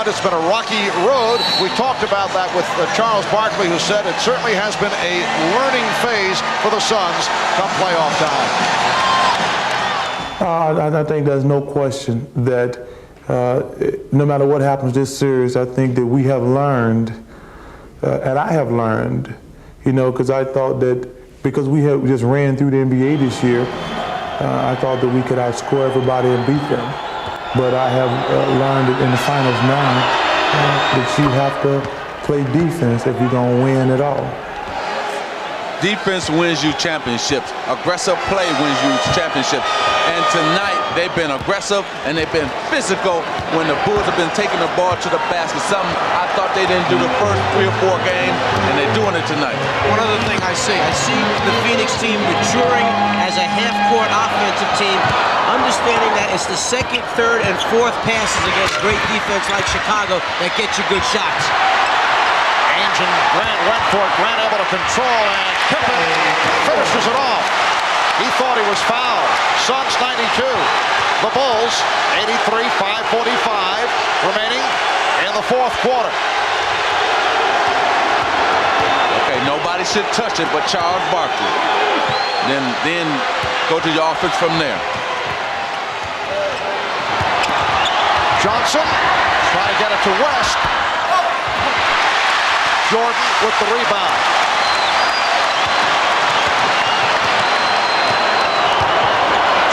It's been a rocky road. We talked about that with Charles Barkley, who said it certainly has been a learning phase for the Suns come playoff time.
I think there's no question that no matter what happens this series, I think that we have learned, and I have learned, because I thought that because we have just ran through the NBA this year, I thought that we could outscore everybody and beat them. But I have learned in the finals now that you have to play defense if you're going to win at all.
Defense wins you championships. Aggressive play wins you championships. And tonight, they've been aggressive and they've been physical when the Bulls have been taking the ball to the basket. Something I thought they didn't do the first 3 or 4 games, and they're doing it tonight.
One other thing I see the Phoenix team maturing as a half-court offensive team, understanding that it's the second, third, and fourth passes against great defense like Chicago that get you good shots.
Ainge and Grant went for it. Grant able to control, and Pippen finishes it off. He thought he was fouled. Suns 92. The Bulls 83, 5:45 remaining in the fourth quarter.
Okay, nobody should touch it but Charles Barkley. Then go to your offense from there.
Johnson trying to get it to West. Jordan with the rebound.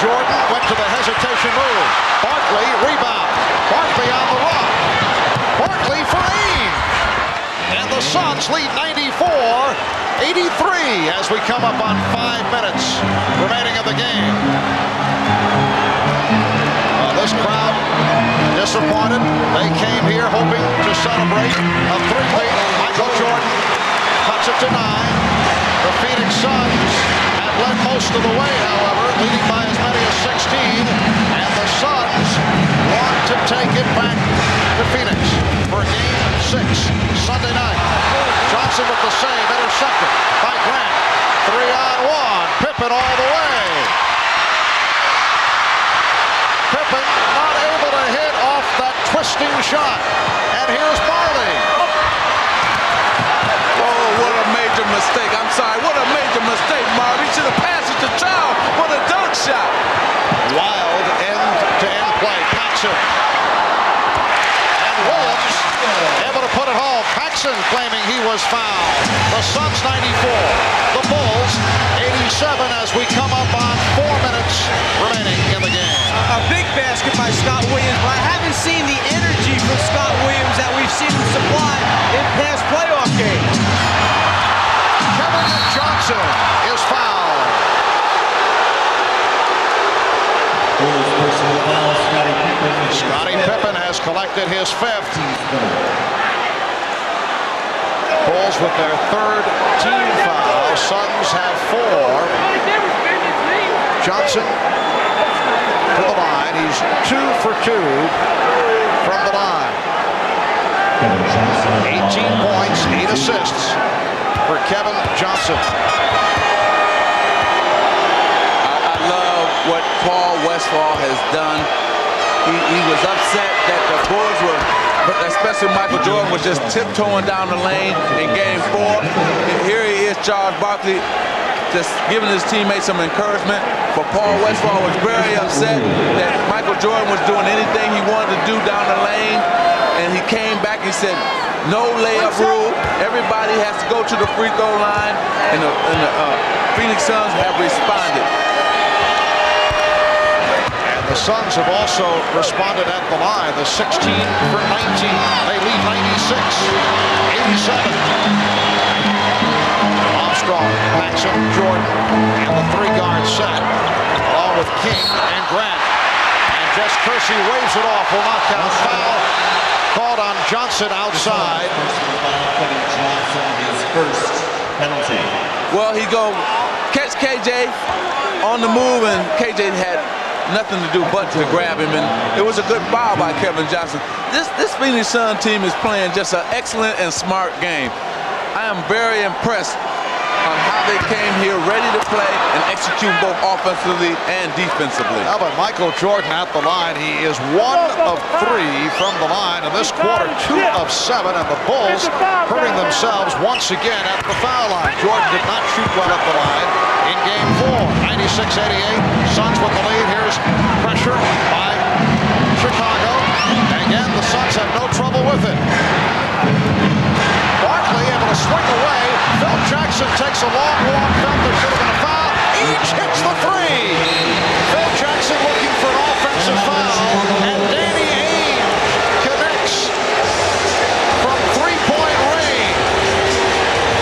Jordan went to the hesitation move. Barkley rebound. Barkley on the run. Barkley for Ainge. And the Suns lead 94-83 as we come up on 5 minutes remaining in the game. This crowd disappointed. They came here hoping to celebrate a three-peat. Michael Jordan cuts it to 9. The Phoenix Suns have led most of the way, however, leading by as many as 16. And the Suns want to take it back to Phoenix for Game 6 Sunday night. Johnson with the save, intercepted by Grant. 3-on-1. Pippen all the way. Pippen not able to hit off that twisting shot. And here's Marley.
Whoa, what a major mistake. I'm sorry, what a major mistake, Marley. Should have passed it to Charles. What a dunk shot.
Wild end-to-end play. Paxson. And Williams able to put it home. Paxson claiming he was fouled. The Suns 94. The Bulls 87 as we come up on 4 minutes remaining in the game.
A big basket by Scott Williams, but I haven't seen the energy from Scott Williams that we've seen him supply in past playoff games.
Kevin Johnson is fouled. Scottie Pippen has collected his 5th. Bulls with their 3rd team foul. Suns have 4. Johnson to the line. He's 2 for 2 from the line. 18 points, 8 assists for Kevin Johnson.
I love what Paul Westphal has done. He was upset that the Bulls were, especially Michael Jordan, was just tiptoeing down the lane in Game 4. And here he is, Charles Barkley, just giving his teammates some encouragement. But Paul Westphal was very upset that Michael Jordan was doing anything he wanted to do down the lane. And he came back and said, no layup rule. Everybody has to go to the free throw line. And the Phoenix Suns have responded.
The Suns have also responded at the line. The 16 for 19. They lead 96-87. Armstrong, Paxson, Jordan, and the three-guard set, along with King and Grant. And Jess Kersey waves it off. Will not count. Foul called on Johnson outside.
His first penalty.
Well, he go catch KJ on the move, and KJ had nothing to do but to grab him, and it was a good foul by Kevin Johnson. This Phoenix Sun team is playing just an excellent and smart game. I am very impressed on how they came here ready to play and execute both offensively and defensively.
How about Michael Jordan at the line? He is 1 of 3 from the line in this quarter, 2 of 7, and the Bulls hurting themselves once again at the foul line. Jordan did not shoot well at the line in Game 4. 96-88, Suns with the lead. Here's pressure by Chicago. Again, the Suns have no trouble with it. Barkley able to swing away. Phil Jackson takes a long walk. Felt there should have been a foul. Each hits the three. Phil Jackson looking for an offensive foul. And Danny Ainge connects from three-point range.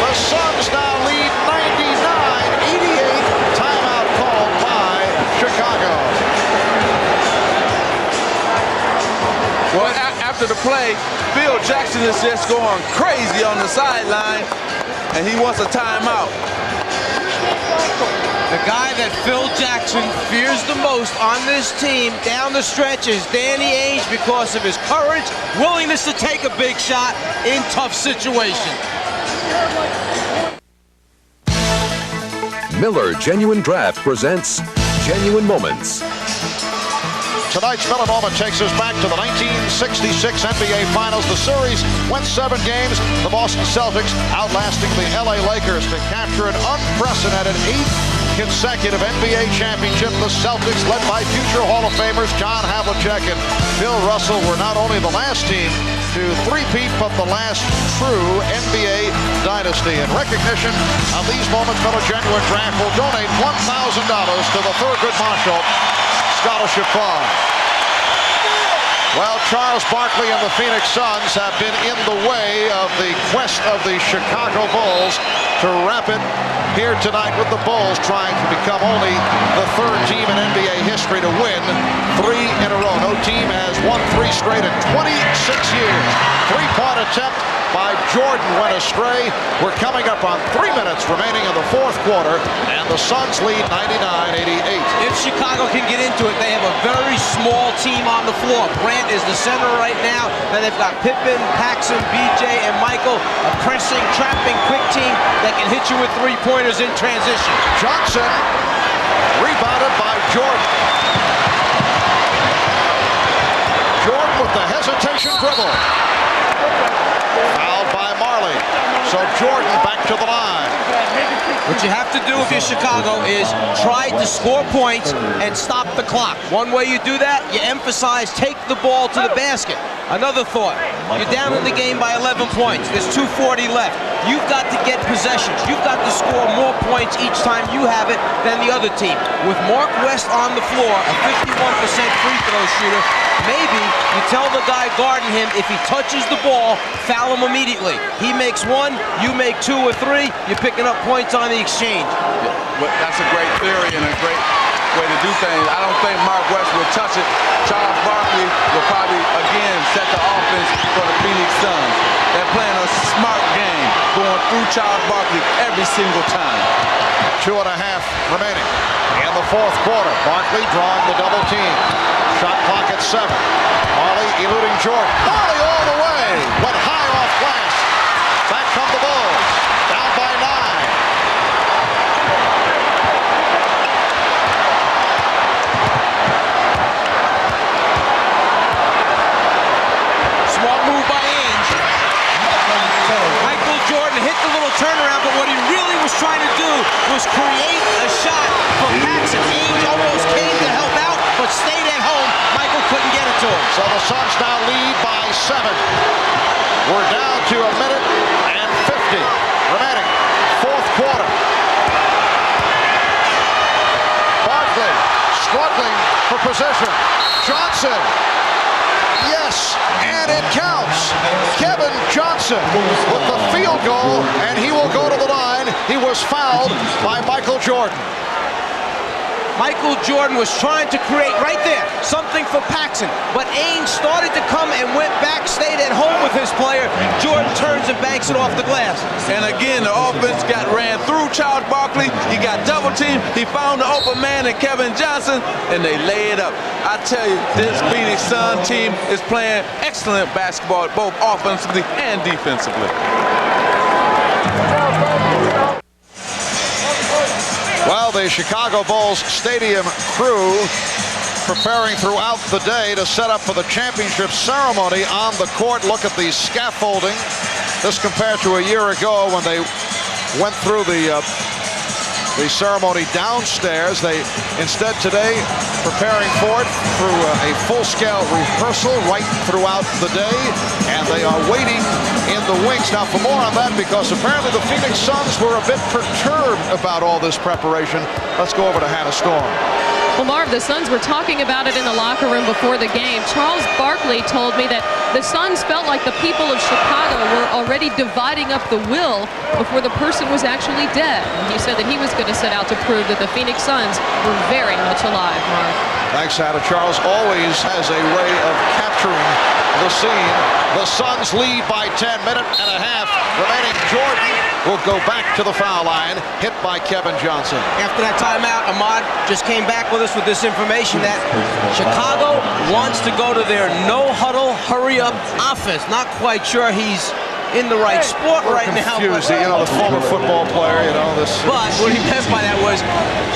The Suns now lead 99-88. Timeout called by Chicago.
Well, after the play, Phil Jackson is just going crazy on the sideline, and he wants a timeout.
The guy that Phil Jackson fears the most on this team down the stretch is Danny Ainge because of his courage, willingness to take a big shot in tough situations.
Miller Genuine Draft presents Genuine Moments.
Tonight's Melanoma takes us back to the 1966 NBA Finals. The series went 7 games. The Boston Celtics outlasting the LA Lakers to capture an unprecedented 8th consecutive NBA championship. The Celtics, led by future Hall of Famers John Havlicek and Bill Russell, were not only the last team to three-peat, but the last true NBA dynasty. In recognition of these moments, Miller Genuine Draft will donate $1,000 to the Thurgood Marshall Scholarship Fund. Well, Charles Barkley and the Phoenix Suns have been in the way of the quest of the Chicago Bulls to wrap it here tonight with the Bulls trying to become only the 3rd team in NBA history to win 3 in a row. No team has won 3 straight in 26 years. 3-point attempt by Jordan went astray. We're coming up on 3 minutes remaining in the 4th quarter, and the Suns lead 99-88.
If Chicago can get into it, they have a very small team on the floor. Grant is the center right now. Then they've got Pippen, Paxson, BJ, and Michael, a pressing, trapping, quick team that can hit you with 3-pointers in transition.
Johnson rebounded by Jordan. Jordan with the hesitation dribble. Fouled by Marley. So Jordan back to the line.
What you have to do if you're Chicago is try to score points and stop the clock. One way you do that, you emphasize take the ball to the basket. Another thought, you're down in the game by 11 points. There's 2:40 left. You've got to get possessions. You've got to score more points each time you have it than the other team. With Mark West on the floor, a 51% free throw shooter, maybe you tell the guy guarding him, if he touches the ball, foul him immediately. He makes 1, you make 2 or 3, you're picking up points on the exchange.
Well, that's a great theory and a great way to do things. I don't think Mark West will touch it. Charles Barkley will probably, again, set the offense for the Phoenix Suns. They're playing a smart game, going through Charles Barkley every single time.
2.5 remaining in the 4th quarter. Barkley drawing the double team. Shot clock at 7. Marley eluding Jordan. Marley all the way, but high off glass. Back come the Bulls. Down by 9.
to hit the little turnaround, but what he really was trying to do was create a shot for Paxson. Ainge almost came to help out, but stayed at home. Michael couldn't get it to him.
So the Suns now lead by 7. We're down to 1 minute and 50 remaining. Fourth quarter. Barkley struggling for possession. Johnson. Yes, and it counts. Kevin Johnson with the field goal, and he will go to the line. He was fouled by Michael Jordan.
Michael Jordan was trying to create right there something for Paxson, but Ainge started to come and went back, stayed at home with his player. Jordan turns and banks it off the glass.
And again, the offense got ran through Charles Barkley. He got double teamed. He found the open man in Kevin Johnson, and they lay it up. I tell you, this Phoenix Sun team is playing excellent basketball, both offensively and defensively.
Well, the Chicago Bulls stadium crew preparing throughout the day to set up for the championship ceremony on the court. Look at the scaffolding. This compared to a year ago when they went through the ceremony downstairs. They instead today preparing for it through a full-scale rehearsal right throughout the day, and they are waiting in the wings. Now for more on that, because apparently the Phoenix Suns were a bit perturbed about all this preparation, let's go over to Hannah Storm.
Well, Marv, the Suns were talking about it in the locker room before the game. Charles Barkley told me that the Suns felt like the people of Chicago were already dividing up the will before the person was actually dead. And he said that he was going to set out to prove that the Phoenix Suns were very much alive, Marv.
Thanks, Hannah. Charles always has a way of capturing the scene. The Suns lead by 10, minute and a half remaining. Jordan will go back to the foul line, hit by Kevin Johnson.
After that timeout, Ahmad just came back with us with this information that Chicago wants to go to their no-huddle, hurry-up offense. Not quite sure he's in the right sport right now.
Confused, you know, the former football player, you know, this.
But what he meant by that was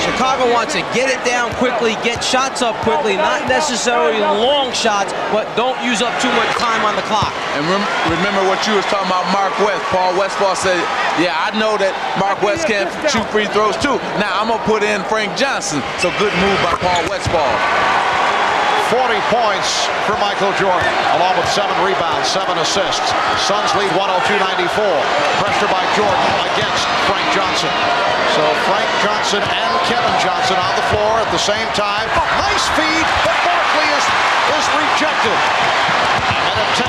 Chicago wants to get it down quickly, get shots up quickly, not necessarily long shots, but don't use up too much time on the clock.
And remember what you was talking about, Mark West. Paul Westphal said, yeah, I know that Mark West can't shoot free throws too. Now I'm going to put in Frank Johnson. So good move by Paul Westphal.
40 points for Michael Jordan, along with 7 rebounds, 7 assists. Suns lead 102-94. Pressure by Jordan against Frank Johnson. So Frank Johnson and Kevin Johnson on the floor at the same time. Oh, nice feed, but Barkley is rejected. Minute 10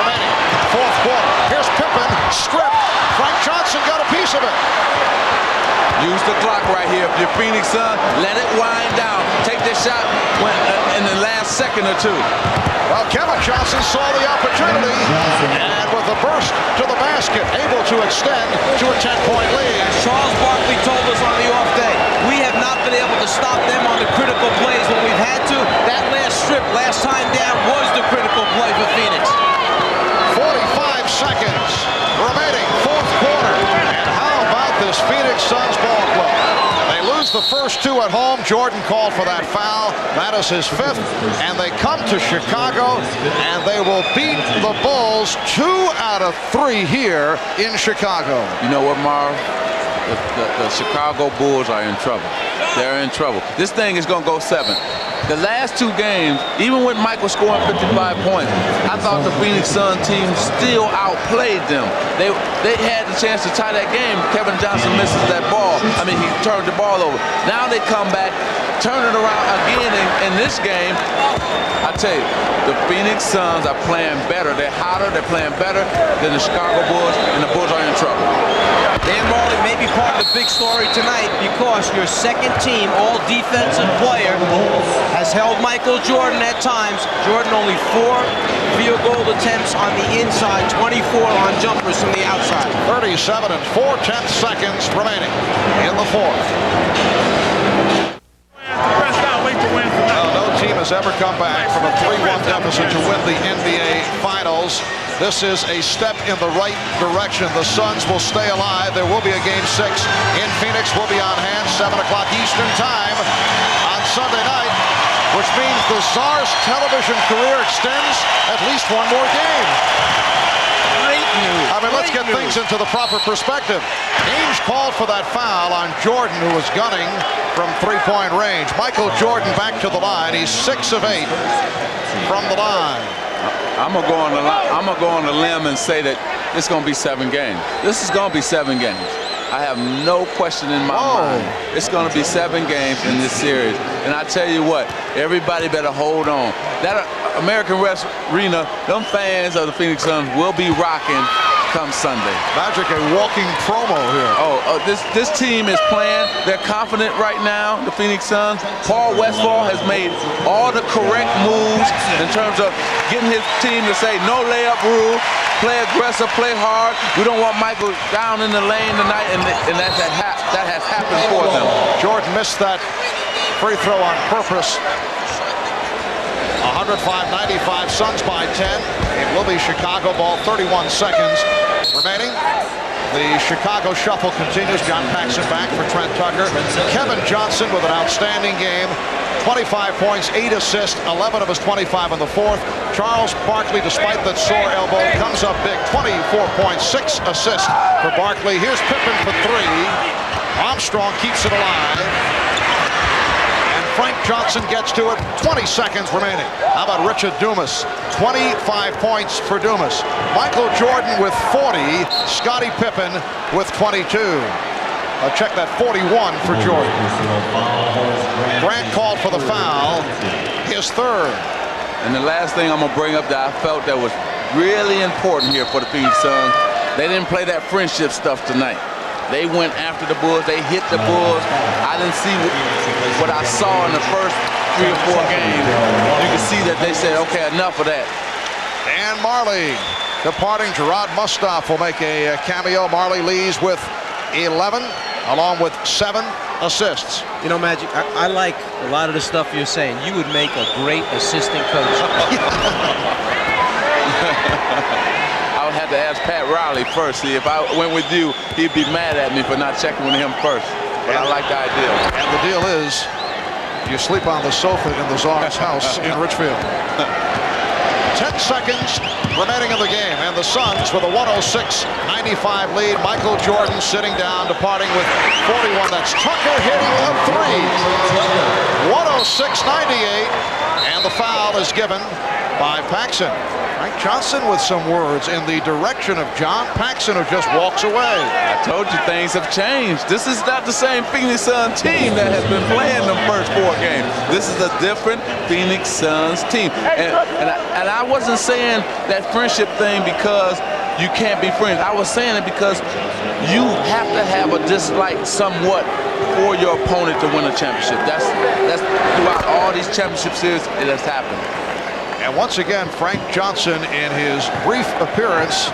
remaining, fourth quarter. Here's Pippen, strip. Frank Johnson got a piece of it.
Use the clock right here. If you're Phoenix Sun, let it wind down. Take this shot in the last second or two.
Well, Kevin Johnson saw the opportunity, and with a burst to the basket, able to extend to a 10-point lead.
As Charles Barkley told us on the off day, we have not been able to stop them on the critical plays when we've had to. That last strip, last time down, was the critical play for Phoenix.
45 seconds remaining, fourth quarter. And how about this Phoenix Suns ball club? They lose the first 2 at home. Jordan called for that foul. That is his 5th. And they come to Chicago, and they will beat the Bulls 2 out of 3 here in Chicago.
You know what, Marv? The Chicago Bulls are in trouble. They're in trouble. This thing is going to go 7. The last 2 games, even with Michael scoring 55 points, I thought the Phoenix Sun team still outplayed them. They had the chance to tie that game. Kevin Johnson misses that ball. I mean, he turned the ball over. Now they come back, turn it around again in this game. I tell you, the Phoenix Suns are playing better. They're hotter, they're playing better than the Chicago Bulls, and the Bulls are in trouble.
Dan Marley may be part of the big story tonight because your second team, all defensive player, has held Michael Jordan at times. Jordan only 4 field goal attempts on the inside, 24 on jumpers from the outside.
37 and 4/10 seconds remaining in the fourth. Well, no team has ever come back from a 3-1 deficit to win the NBA Finals. This is a step in the right direction. The Suns will stay alive. There will be a Game 6 in Phoenix. Will be on hand 7 o'clock Eastern Time on Sunday night, which means the Czar's television career extends at least 1 more game.
Great
I mean, let's get things into the proper perspective. Ainge called for that foul on Jordan, who was gunning from three-point range. Michael Jordan back to the line. He's 6 of 8 from the line.
I'm gonna go on a limb and say that it's gonna be 7 games. This is gonna be 7 games. I have no question in my mind. It's gonna be 7 games in this series. And I tell you what, everybody better hold on. That American West Arena, them fans of the Phoenix Suns will be rocking come Sunday.
Magic, a walking promo here.
This team is playing. They're confident right now, the Phoenix Suns. Paul Westphal has made all the correct moves in terms of getting his team to say no layup rule, play aggressive, play hard. We don't want Michael down in the lane tonight, and that has happened for them.
Jordan missed that free throw on purpose. 105-95, Suns by 10. It will be Chicago ball, 31 seconds remaining. The Chicago shuffle continues. John Paxson back for Trent Tucker. Kevin Johnson with an outstanding game. 25 points, 8 assists, 11 of his 25 in the fourth. Charles Barkley, despite that sore elbow, comes up big. 24 points, 6 assists for Barkley. Here's Pippen for 3. Armstrong keeps it alive. Frank Johnson gets to it. 20 seconds remaining. How about Richard Dumas? 25 points for Dumas. Michael Jordan with 40. Scottie Pippen with 22. Check that 41 for Jordan. Grant called for the foul. His third.
And the last thing I'm going to bring up that I felt that was really important here for the Phoenix Suns, they didn't play that friendship stuff tonight. They went after the Bulls. They hit the Bulls. I didn't see what I saw in the first 3 or 4 games. You can see that they said, okay, enough of that.
Dan Marley departing. Gerard Mustaf will make a cameo. Marley leads with 11, along with 7 assists.
You know, Magic, I like a lot of the stuff you're saying. You would make a great assistant coach.
I would have to ask Pat Riley first. See, if I went with you, he'd be mad at me for not checking with him first. But I like the idea.
And the deal is, you sleep on the sofa in the Czar's house in Richfield. 10 seconds remaining in the game, and the Suns with a 106-95 lead. Michael Jordan sitting down, departing with 41. That's Tucker hitting a 3. 106-98, and the foul is given by Paxson. Frank Johnson with some words in the direction of John Paxson, who just walks away.
I told you things have changed. This is not the same Phoenix Suns team that has been playing the first 4 games. This is a different Phoenix Suns team. And I wasn't saying that friendship thing because you can't be friends. I was saying it because you have to have a dislike somewhat for your opponent to win a championship. That's throughout all these championship series, it has happened.
And once again, Frank Johnson, in his brief appearance,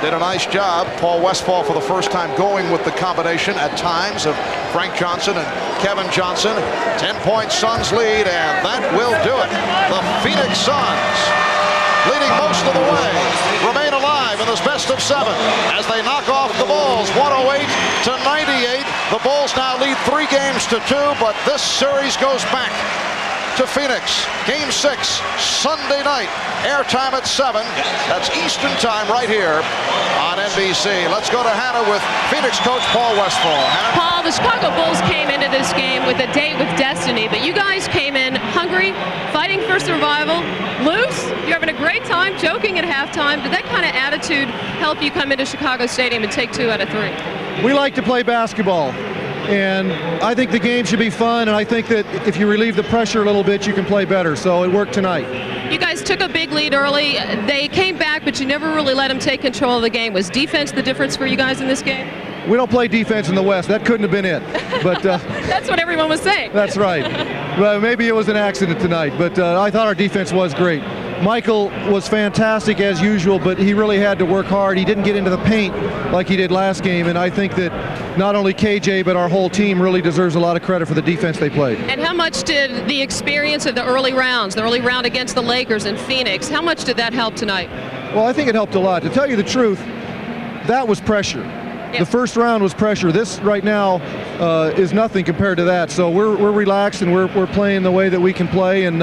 did a nice job. Paul Westphal for the first time going with the combination at times of Frank Johnson and Kevin Johnson. 10-point Suns lead, and that will do it. The Phoenix Suns, leading most of the way, remain alive in this best of 7 as they knock off the Bulls 108-98. The Bulls now lead 3 games to 2, but this series goes back to Phoenix. Game 6, Sunday night. Airtime at 7. That's Eastern time right here on NBC. Let's go to Hannah with Phoenix coach Paul Westphal. Hannah?
Paul, the Chicago Bulls came into this game with a date with destiny, but you guys came in hungry, fighting for survival, loose. You're having a great time, joking at halftime. Did that kind of attitude help you come into Chicago Stadium and take 2 out of 3?
We like to play basketball. And I think the game should be fun, and I think that if you relieve the pressure a little bit, you can play better. So it worked tonight.
You guys took a big lead early. They came back, but you never really let them take control of the game. Was defense the difference for you guys in this game?
We don't play defense in the West. That couldn't have been it. But
that's what everyone was saying.
That's right. Well, maybe it was an accident tonight, but I thought our defense was great. Michael was fantastic as usual, but he really had to work hard. He didn't get into the paint like he did last game, and I think that not only KJ but our whole team really deserves a lot of credit for the defense they played.
And how much did the experience of the early round against the Lakers in Phoenix, how much did that help tonight?
Well, I think it helped a lot. To tell you the truth, that was pressure.
Yeah.
The first round was pressure. This right now is nothing compared to that. So we're relaxed and we're playing the way that we can play, and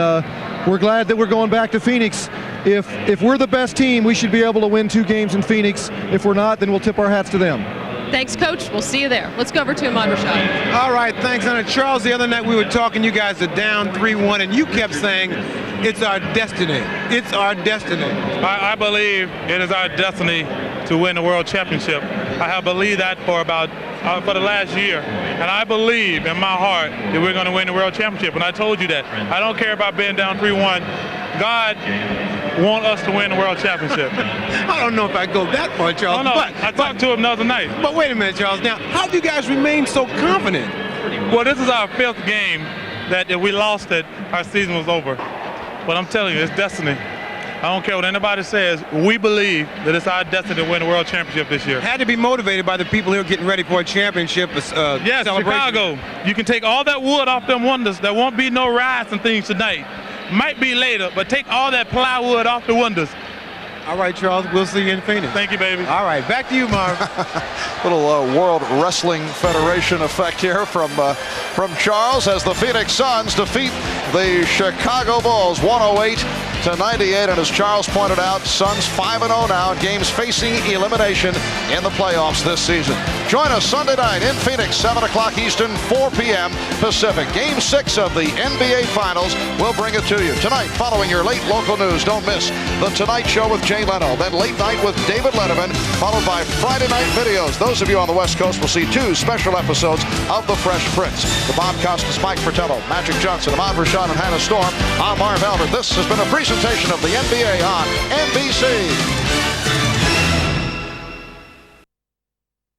we're glad that we're going back to Phoenix. If we're the best team, we should be able to win 2 games in Phoenix. If we're not, then we'll tip our hats to them.
Thanks, Coach. We'll see you there. Let's go over to Ahmad Rashad.
All right, thanks, Hunter. Charles, the other night we were talking, you guys are down 3-1, and you kept saying, it's our destiny. It's our destiny.
I believe it is our destiny to win the World Championship. I have believed that for the last year, and I believe in my heart that we're going to win the World Championship, and I told you that. I don't care about being down 3-1. God wants us to win the World Championship.
I don't know if I go that far, Charles.
No, I talked to him the other night.
But wait a minute, Charles. Now, how do you guys remain so confident?
Well, this is our 5th game that if we lost it, our season was over. But I'm telling you, it's destiny. I don't care what anybody says. We believe that it's our destiny to win the World Championship this year.
Had to be motivated by the people here getting ready for a championship
yes,
celebration.
Chicago. You can take all that wood off them windows. There won't be no riots and things tonight. Might be later, but take all that plywood off the windows.
All right, Charles, we'll see you in Phoenix.
Thank you, baby.
All right, back to you, Marv.
Little World Wrestling Federation effect here from Charles as the Phoenix Suns defeat the Chicago Bulls 108-98. And as Charles pointed out, Suns 5-0 now in games facing elimination in the playoffs this season. Join us Sunday night in Phoenix, 7 o'clock Eastern, 4 p.m. Pacific. Game 6 of the NBA Finals. We'll bring it to you tonight following your late local news. Don't miss The Tonight Show with Jay Leno. Then Late Night with David Letterman, followed by Friday Night Videos. Those of you on the West Coast will see 2 special episodes of The Fresh Prince. The Bob Costas, Mike Fratello, Magic Johnson, Ahmad Rashad, and Hannah Storm. I'm Marv Albert. This has been a presentation of the NBA on NBC.